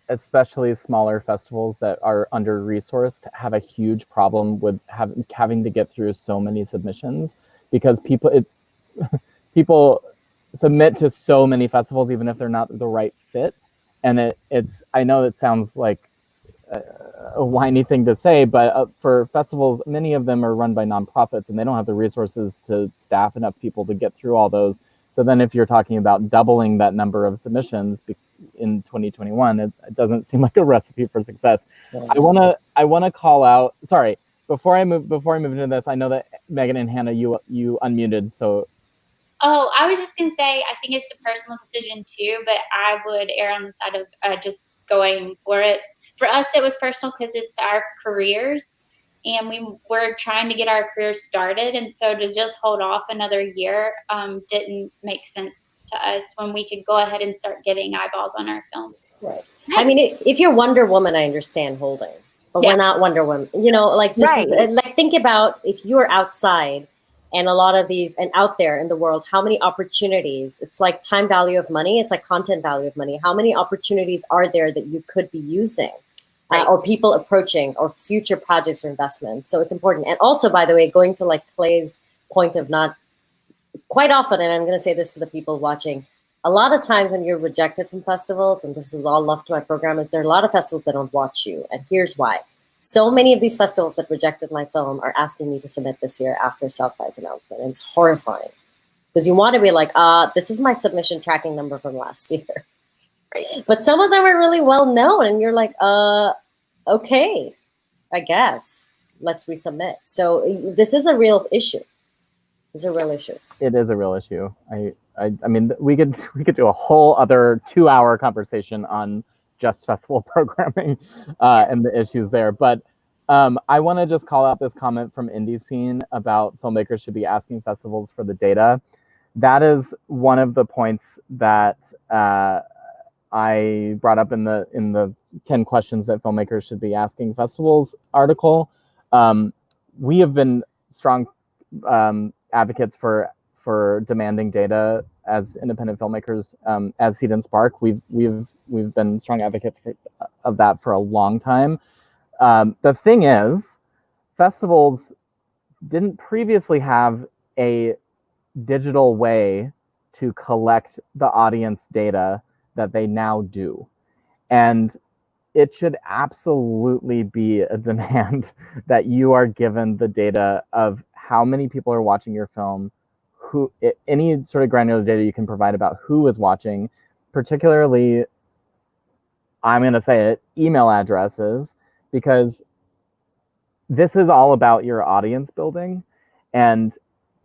especially smaller festivals that are under-resourced have a huge problem with having to get through so many submissions, because people submit to so many festivals even if they're not the right fit. And I know it sounds like a whiny thing to say, but for festivals, many of them are run by nonprofits and they don't have the resources to staff enough people to get through all those. So then if you're talking about doubling that number of submissions in 2021, it doesn't seem like a recipe for success. Yeah. I wanna call out, sorry, before I move into this, I know that Megan and Hannah, you unmuted, so. Oh, I was just gonna say, I think it's a personal decision too, but I would err on the side of just going for it. For us, it was personal because it's our careers, and we're trying to get our careers started, and so to just hold off another year didn't make sense to us when we could go ahead and start getting eyeballs on our film. Right. I mean, if you're Wonder Woman, I understand holding, but we're not Wonder Woman. Like just like think about if you're outside. And a lot of these, and out there in the world, how many opportunities, it's like time value of money, it's like content value of money. How many opportunities are there that you could be using or people approaching or future projects or investments? So it's important. And also, by the way, going to like Clay's point of not quite often, and I'm going to say this to the people watching, a lot of times when you're rejected from festivals, and this is all love to my program, is there are a lot of festivals that don't watch you. And here's why. So many of these festivals that rejected my film are asking me to submit this year after South by's announcement. And it's horrifying because you want to be like, this is my submission tracking number from last year. But some of them are really well known and you're like, okay, I guess let's resubmit. So this is a real issue. It's a real issue. It is a real issue. I mean, we could do a whole other 2-hour conversation on just festival programming and the issues there. But I want to just call out this comment from Indie Scene about filmmakers should be asking festivals for the data. That is one of the points that I brought up in the 10 questions that filmmakers should be asking festivals article. We have been strong advocates for demanding data as independent filmmakers. As Seed&Spark, we've been strong advocates of that for a long time. The thing is, festivals didn't previously have a digital way to collect the audience data that they now do. And it should absolutely be a demand that you are given the data of how many people are watching your film, any sort of granular data you can provide about who is watching, particularly, I'm going to say it, email addresses, because this is all about your audience building. And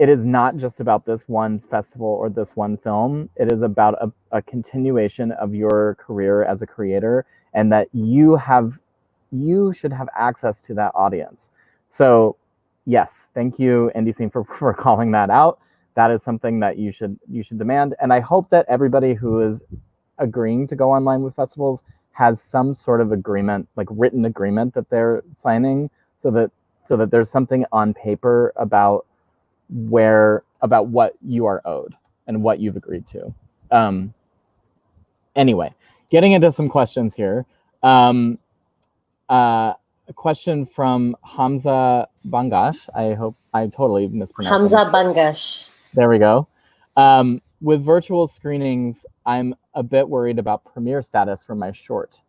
it is not just about this one festival or this one film. It is about a continuation of your career as a creator, and that you should have access to that audience. So yes, thank you, Indie Scene, for calling that out. That is something that you should demand. And I hope that everybody who is agreeing to go online with festivals has some sort of agreement, like written agreement that they're signing, so that there's something on paper about what you are owed and what you've agreed to. Anyway, getting into some questions here. A question from Hamza Bangash. I hope I totally mispronounced Hamza Bangash. There we go. With virtual screenings, I'm a bit worried about premiere status for my short.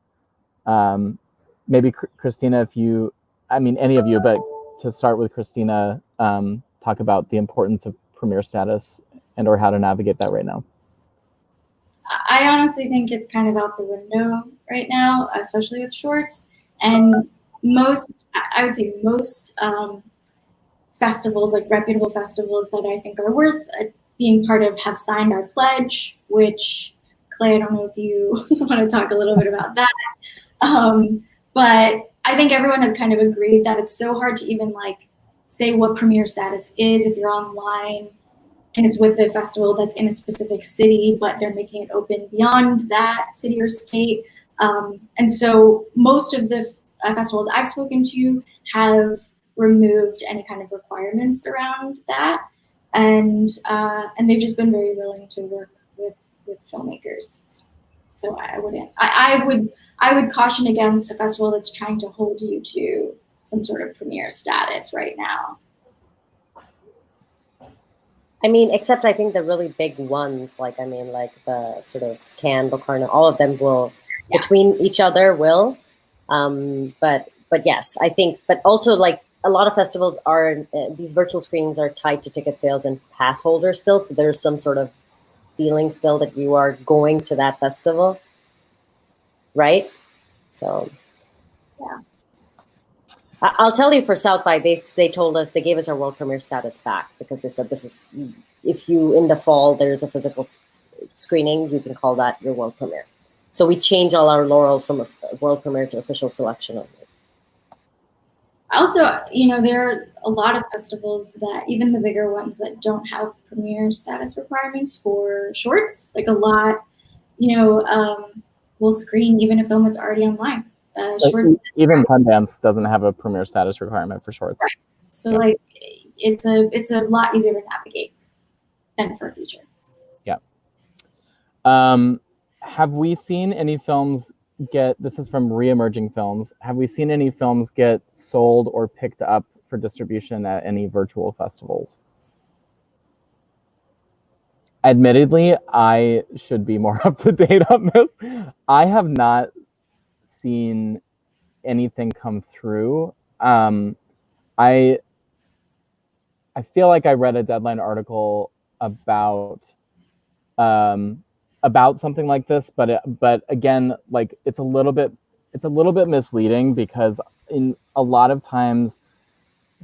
maybe Christina, if you, I mean, any of you, but to start with Christina, talk about the importance of premiere status and or how to navigate that right now. I honestly think it's kind of out the window right now, especially with shorts. And I would say most festivals, like reputable festivals that I think are worth being part of, have signed our pledge, which, Clay, I don't know if you want to talk a little bit about that. But I think everyone has kind of agreed that it's so hard to even like say what premiere status is if you're online and it's with a festival that's in a specific city, but they're making it open beyond that city or state. And so most of the festivals I've spoken to have removed any kind of requirements around that, and they've just been very willing to work with filmmakers. So I would caution against a festival that's trying to hold you to some sort of premiere status right now. I mean, except I think the really big ones, like, I mean, like the sort of Cannes, Locarno, all of them will, between each other will. But yes, I think, but also like a lot of festivals are, these virtual screenings are tied to ticket sales and pass holders still. So there's some sort of feeling still that you are going to that festival, right? So, yeah. I'll tell you, for South by, they told us, they gave us our world premiere status back because they said this is, if you in the fall there's a physical screening, you can call that your world premiere. So we change all our laurels from a world premiere to official selection only. Also, you know, there are a lot of festivals that, even the bigger ones, that don't have premiere status requirements for shorts. Like a lot, you know, will screen even a film that's already online. Even Sundance doesn't have a premiere status requirement for shorts. Right. So like it's a lot easier to navigate than for a feature. Yeah. Have we seen any films get, this is from Reemerging Films, have we seen any films get sold or picked up for distribution at any virtual festivals? Admittedly, I should be more up to date on this. I have not seen anything come through. I feel like I read a Deadline article about something like this, but again, like it's a little bit misleading, because in a lot of times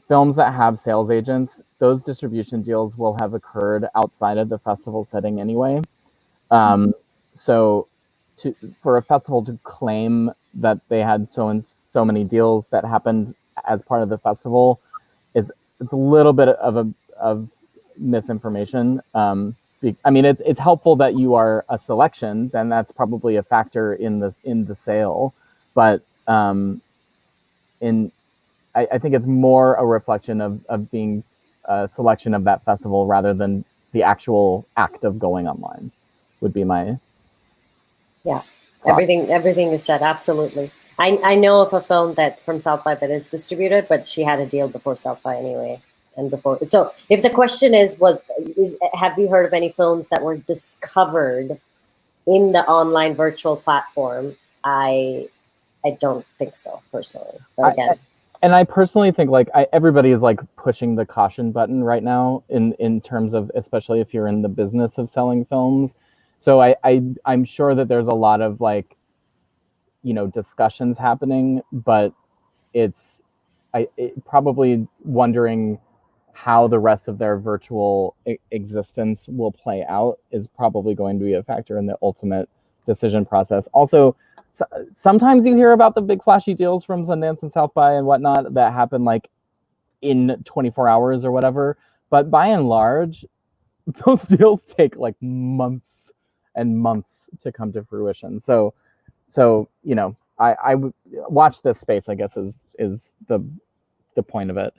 films that have sales agents, those distribution deals will have occurred outside of the festival setting anyway. So for a festival to claim that they had so many deals that happened as part of the festival, it's a little bit of misinformation. I mean, it's helpful that you are a selection, then that's probably a factor in the sale, but I think it's more a reflection of being a selection of that festival rather than the actual act of going online, would be my thought. Everything you said, absolutely. I know of a film that from South by that is distributed, but she had a deal before South by anyway. And before, so if the question is have you heard of any films that were discovered in the online virtual platform? I don't think so personally, but again. And I personally think like everybody is like pushing the caution button right now in terms of, especially if you're in the business of selling films. So I'm sure that there's a lot of like, you know, discussions happening, but it's probably wondering how the rest of their virtual existence will play out is probably going to be a factor in the ultimate decision process. Also, sometimes you hear about the big flashy deals from Sundance and South by and whatnot that happen like in 24 hours or whatever. But by and large, those deals take like months and months to come to fruition. So you know, I would watch this space, I guess, is the point of it.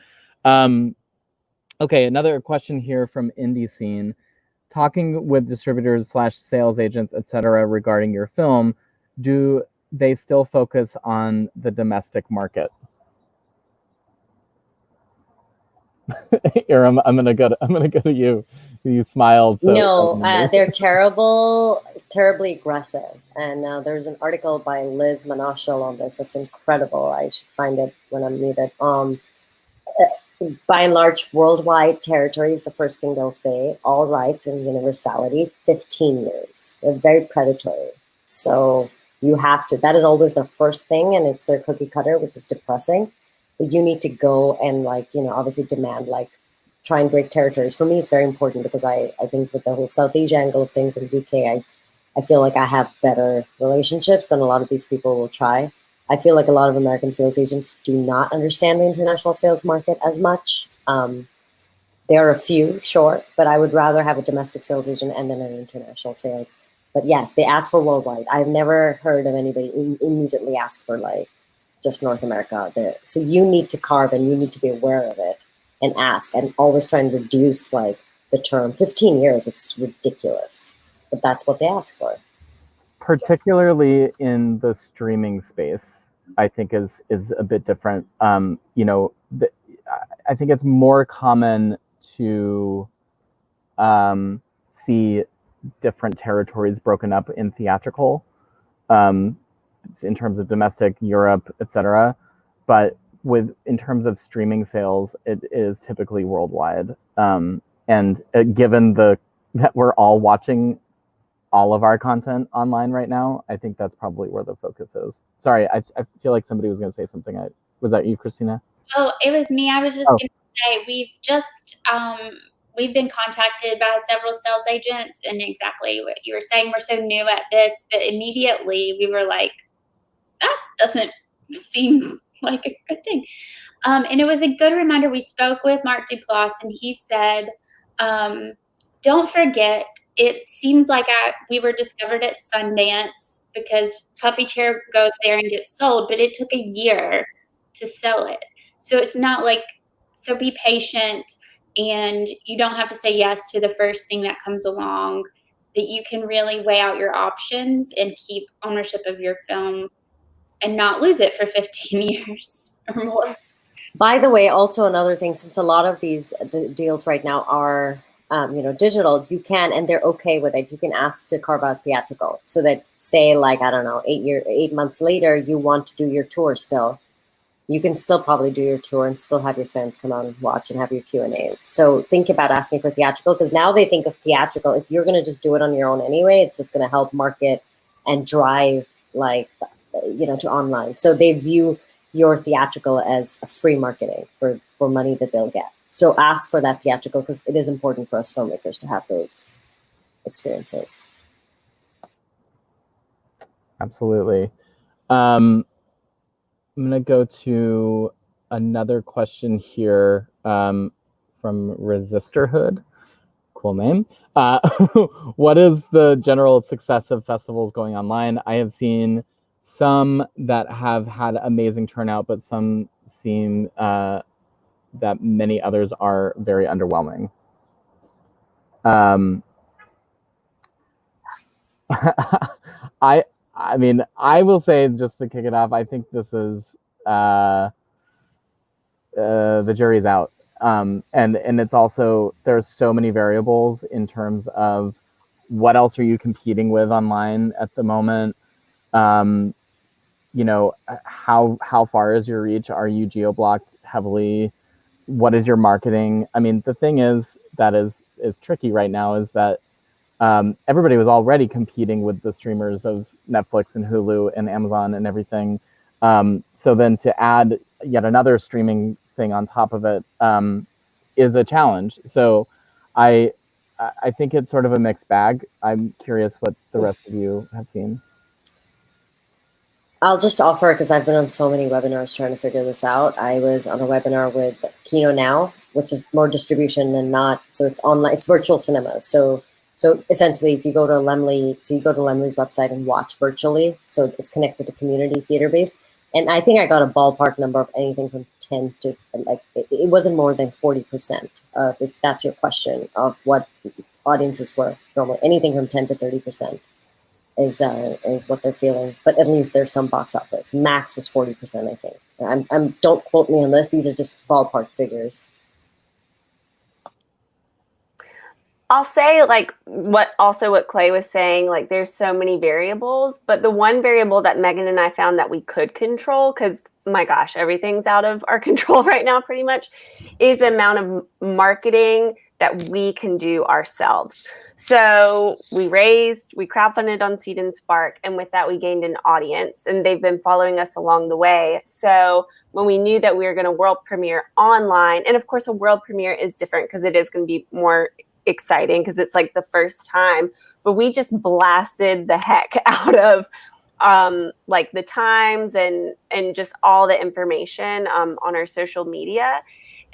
Okay, another question here from Indie Scene. Talking with distributors / sales agents, etc., regarding your film, do they still focus on the domestic market? Iram, I'm gonna go to you. You smiled. So No, they're terribly aggressive. And there's an article by Liz Manoschel on this that's incredible. I should find it when I'm muted. By and large, worldwide territories, the first thing they'll say, all rights and universality, 15 years. They're very predatory. So you have to, that is always the first thing, and it's their cookie cutter, which is depressing. But you need to go and obviously demand, try and break territories. For me, it's very important because I think with the whole South Asia angle of things in the UK, I feel like I have better relationships than a lot of these people will try. I feel like a lot of American sales agents do not understand the international sales market as much. There are a few, sure, but I would rather have a domestic sales agent and then an international sales. But yes, they ask for worldwide. I've never heard of anybody immediately ask for just North America out there. So you need to carve and you need to be aware of it and ask, and always try and reduce the term. 15 years, it's ridiculous, but that's what they ask for. Particularly in the streaming space, I think is a bit different. I think it's more common to see different territories broken up in theatrical, in terms of domestic, Europe, etc. But in terms of streaming sales, it is typically worldwide. And given that we're all watching all of our content online right now, I think that's probably where the focus is. Sorry, I feel like somebody was going to say something. Was that you, Christina? Oh, it was me. I was just going to say, we've been contacted by several sales agents, and exactly what you were saying, we're so new at this, but immediately we were like, that doesn't seem like a good thing. And it was a good reminder. We spoke with Mark Duplass, and he said, don't forget, it seems like we were discovered at Sundance because Puffy Chair goes there and gets sold, but it took a year to sell it. So it's not so be patient, and you don't have to say yes to the first thing that comes along, that you can really weigh out your options and keep ownership of your film and not lose it for 15 years or more. By the way, also another thing, since a lot of these deals right now are digital, you can, and they're okay with it, you can ask to carve out theatrical, so that say I don't know, 8 months later, you want to do your tour still. You can still probably do your tour and still have your fans come out and watch and have your Q&As. So think about asking for theatrical, because now they think of theatrical. If you're going to just do it on your own anyway, it's just going to help market and drive to online. So they view your theatrical as a free marketing for money that they'll get. So ask for that theatrical, because it is important for us filmmakers to have those experiences. Absolutely. I'm going to go to another question here from Resistorhood. Cool name. What is the general success of festivals going online? I have seen some that have had amazing turnout, but some seem that many others are very underwhelming. I mean, I will say, just to kick it off, I think this is the jury's out. And it's also, there's so many variables in terms of what else are you competing with online at the moment. How far is your reach? Are you geo-blocked heavily? What is your marketing? I mean, the thing is that is tricky right now is that everybody was already competing with the streamers of Netflix and Hulu and Amazon and everything. So then to add yet another streaming thing on top of it is a challenge. So I think it's sort of a mixed bag. I'm curious what the rest of you have seen. I'll just offer, because I've been on so many webinars trying to figure this out. I was on a webinar with Kino Now, which is more distribution and not, so it's online, it's virtual cinemas. So essentially, if you go to Lemley's website and watch virtually, so it's connected to community theater base. And I think I got a ballpark number of anything from 10 to it wasn't more than 40%, if that's your question, of what audiences were normally. Anything from 10 to 30% is what they're feeling. But at least there's some box office. Max was 40%, I think. Don't quote me on this. These are just ballpark figures. I'll say like what Clay was saying, like there's so many variables, but the one variable that Megan and I found that we could control, because my gosh, everything's out of our control right now pretty much, is the amount of marketing that we can do ourselves. So we crowdfunded on Seed&Spark, and with that we gained an audience, and they've been following us along the way. So when we knew that we were going to world premiere online, and of course a world premiere is different because it is going to be more exciting because it's like the first time, but we just blasted the heck out of like the times and just all the information on our social media,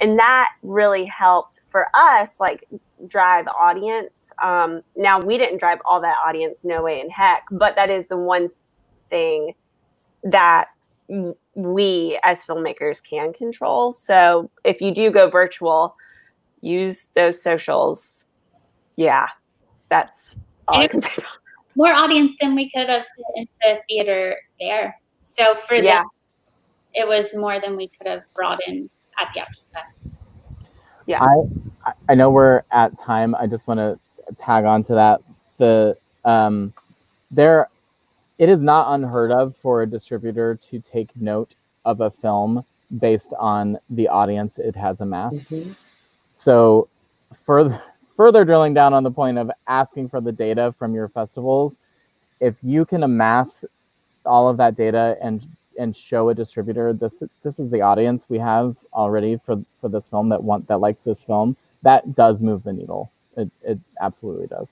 and that really helped for us like drive audience. Now we didn't drive all that audience, no way in heck, but that is the one thing that we as filmmakers can control. So if you do go virtual, use those socials. Yeah, that's all I can say. More audience than we could have fit into theater there. So for them, it was more than we could have brought in at the Action Fest. Yeah. I know we're at time. I just want to tag on to that. It is not unheard of for a distributor to take note of a film based on the audience it has amassed. Mm-hmm. So further drilling down on the point of asking for the data from your festivals, if you can amass all of that data and show a distributor this is the audience we have already for this film that likes this film, that does move the needle. It absolutely does.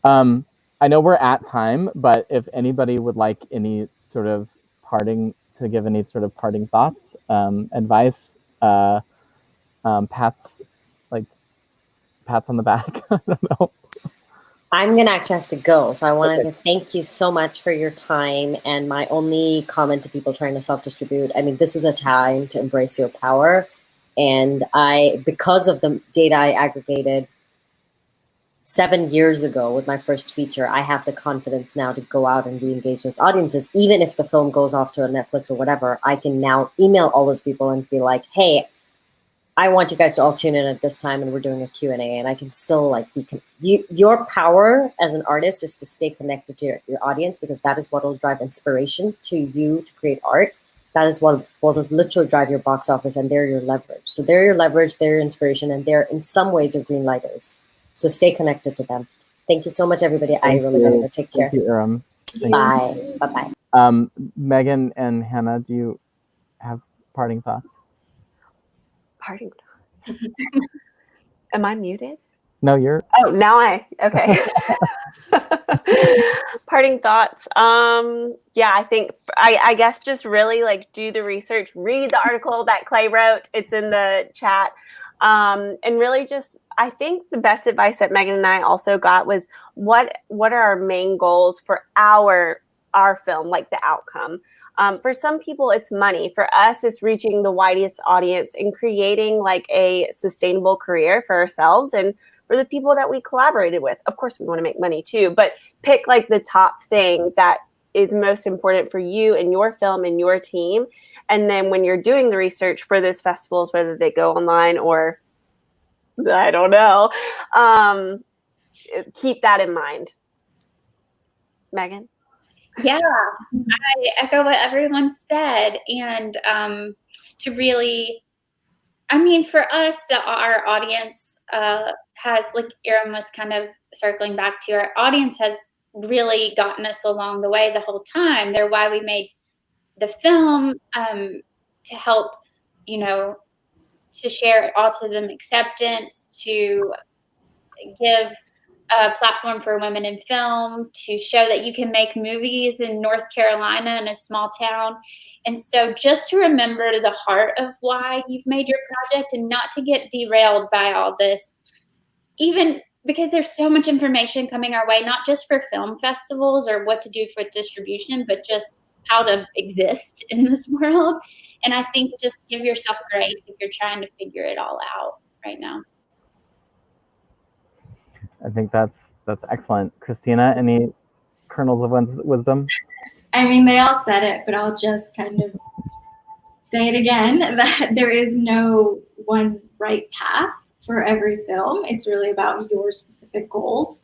I know we're at time, but if anybody would like any sort of parting thoughts, advice, pats on the back. I don't know. I'm going to actually have to go. So I wanted to thank you so much for your time. And my only comment to people trying to self-distribute, I mean, this is a time to embrace your power. And because of the data I aggregated 7 years ago with my first feature, I have the confidence now to go out and re-engage those audiences. Even if the film goes off to a Netflix or whatever, I can now email all those people and be like, hey, I want you guys to all tune in at this time, and we're doing a Q&A, and I can still like your power as an artist is to stay connected to your audience, because that is what will drive inspiration to you to create art. That is what will literally drive your box office, and they're your leverage. So they're your leverage, they're your inspiration, and they're in some ways your green lighters. So stay connected to them. Thank you so much, everybody. I really gotta go. Take care. Thank you, Iram. Bye. Bye-bye. Megan and Hannah, do you have parting thoughts? Parting thoughts. Am I muted? No, you're. Oh, now okay. Parting thoughts. Yeah, I think I guess just really like do the research, read the article that Clay wrote. It's in the chat. And really just, I think the best advice that Megan and I also got was what are our main goals for our film, like the outcome. For some people, it's money. For us, it's reaching the widest audience and creating like a sustainable career for ourselves and for the people that we collaborated with. Of course, we want to make money too, but pick like the top thing that is most important for you and your film and your team. And then when you're doing the research for those festivals, whether they go online or I don't know, keep that in mind. Megan? Yeah, I echo what everyone said. And to really, I mean, for us, our audience has, like Iram was kind of circling back to, our audience has really gotten us along the way the whole time. They're why we made the film, to help, to share autism acceptance, to give a platform for women in film, to show that you can make movies in North Carolina in a small town. And so just to remember the heart of why you've made your project and not to get derailed by all this, even because there's so much information coming our way, not just for film festivals or what to do for distribution, but just how to exist in this world. And I think just give yourself grace if you're trying to figure it all out right now. I think that's excellent. Christina, any kernels of wisdom? I mean, they all said it, but I'll just kind of say it again, that there is no one right path for every film. It's really about your specific goals.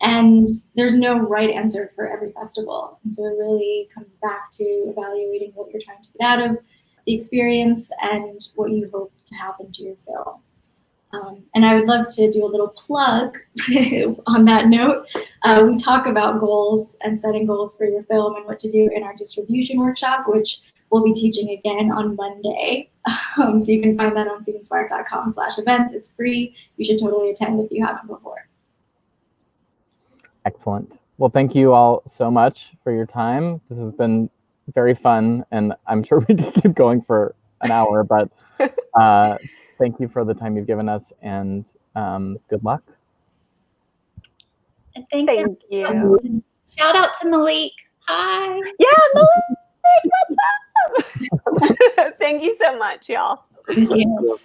And there's no right answer for every festival. And so it really comes back to evaluating what you're trying to get out of the experience and what you hope to happen to your film. And I would love to do a little plug on that note. We talk about goals and setting goals for your film and what to do in our distribution workshop, which we'll be teaching again on Monday. So you can find that on seedandspark.com/events. It's free. You should totally attend if you haven't before. Excellent. Well, thank you all so much for your time. This has been very fun, and I'm sure we could keep going for an hour, but thank you for the time you've given us, and good luck. And thanks. Thank you. Shout out to Malik. Hi. Yeah, Malik, what's up? Thank you so much, y'all. Thank you.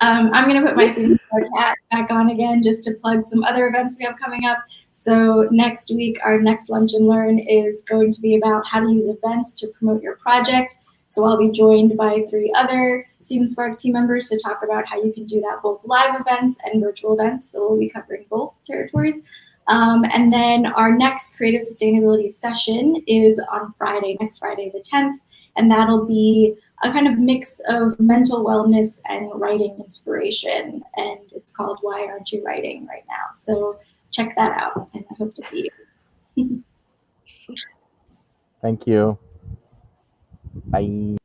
I'm going to put my Seed&Spark hat back on again just to plug some other events we have coming up. So next week, our next Lunch and Learn is going to be about how to use events to promote your project. So I'll be joined by 3 other Seed&Spark team members to talk about how you can do that, both live events and virtual events. So we'll be covering both territories. And then our next creative sustainability session is on Friday, next Friday, the 10th. And that'll be a kind of mix of mental wellness and writing inspiration. And it's called Why Aren't You Writing Right Now? So check that out, and I hope to see you. Thank you. Bye.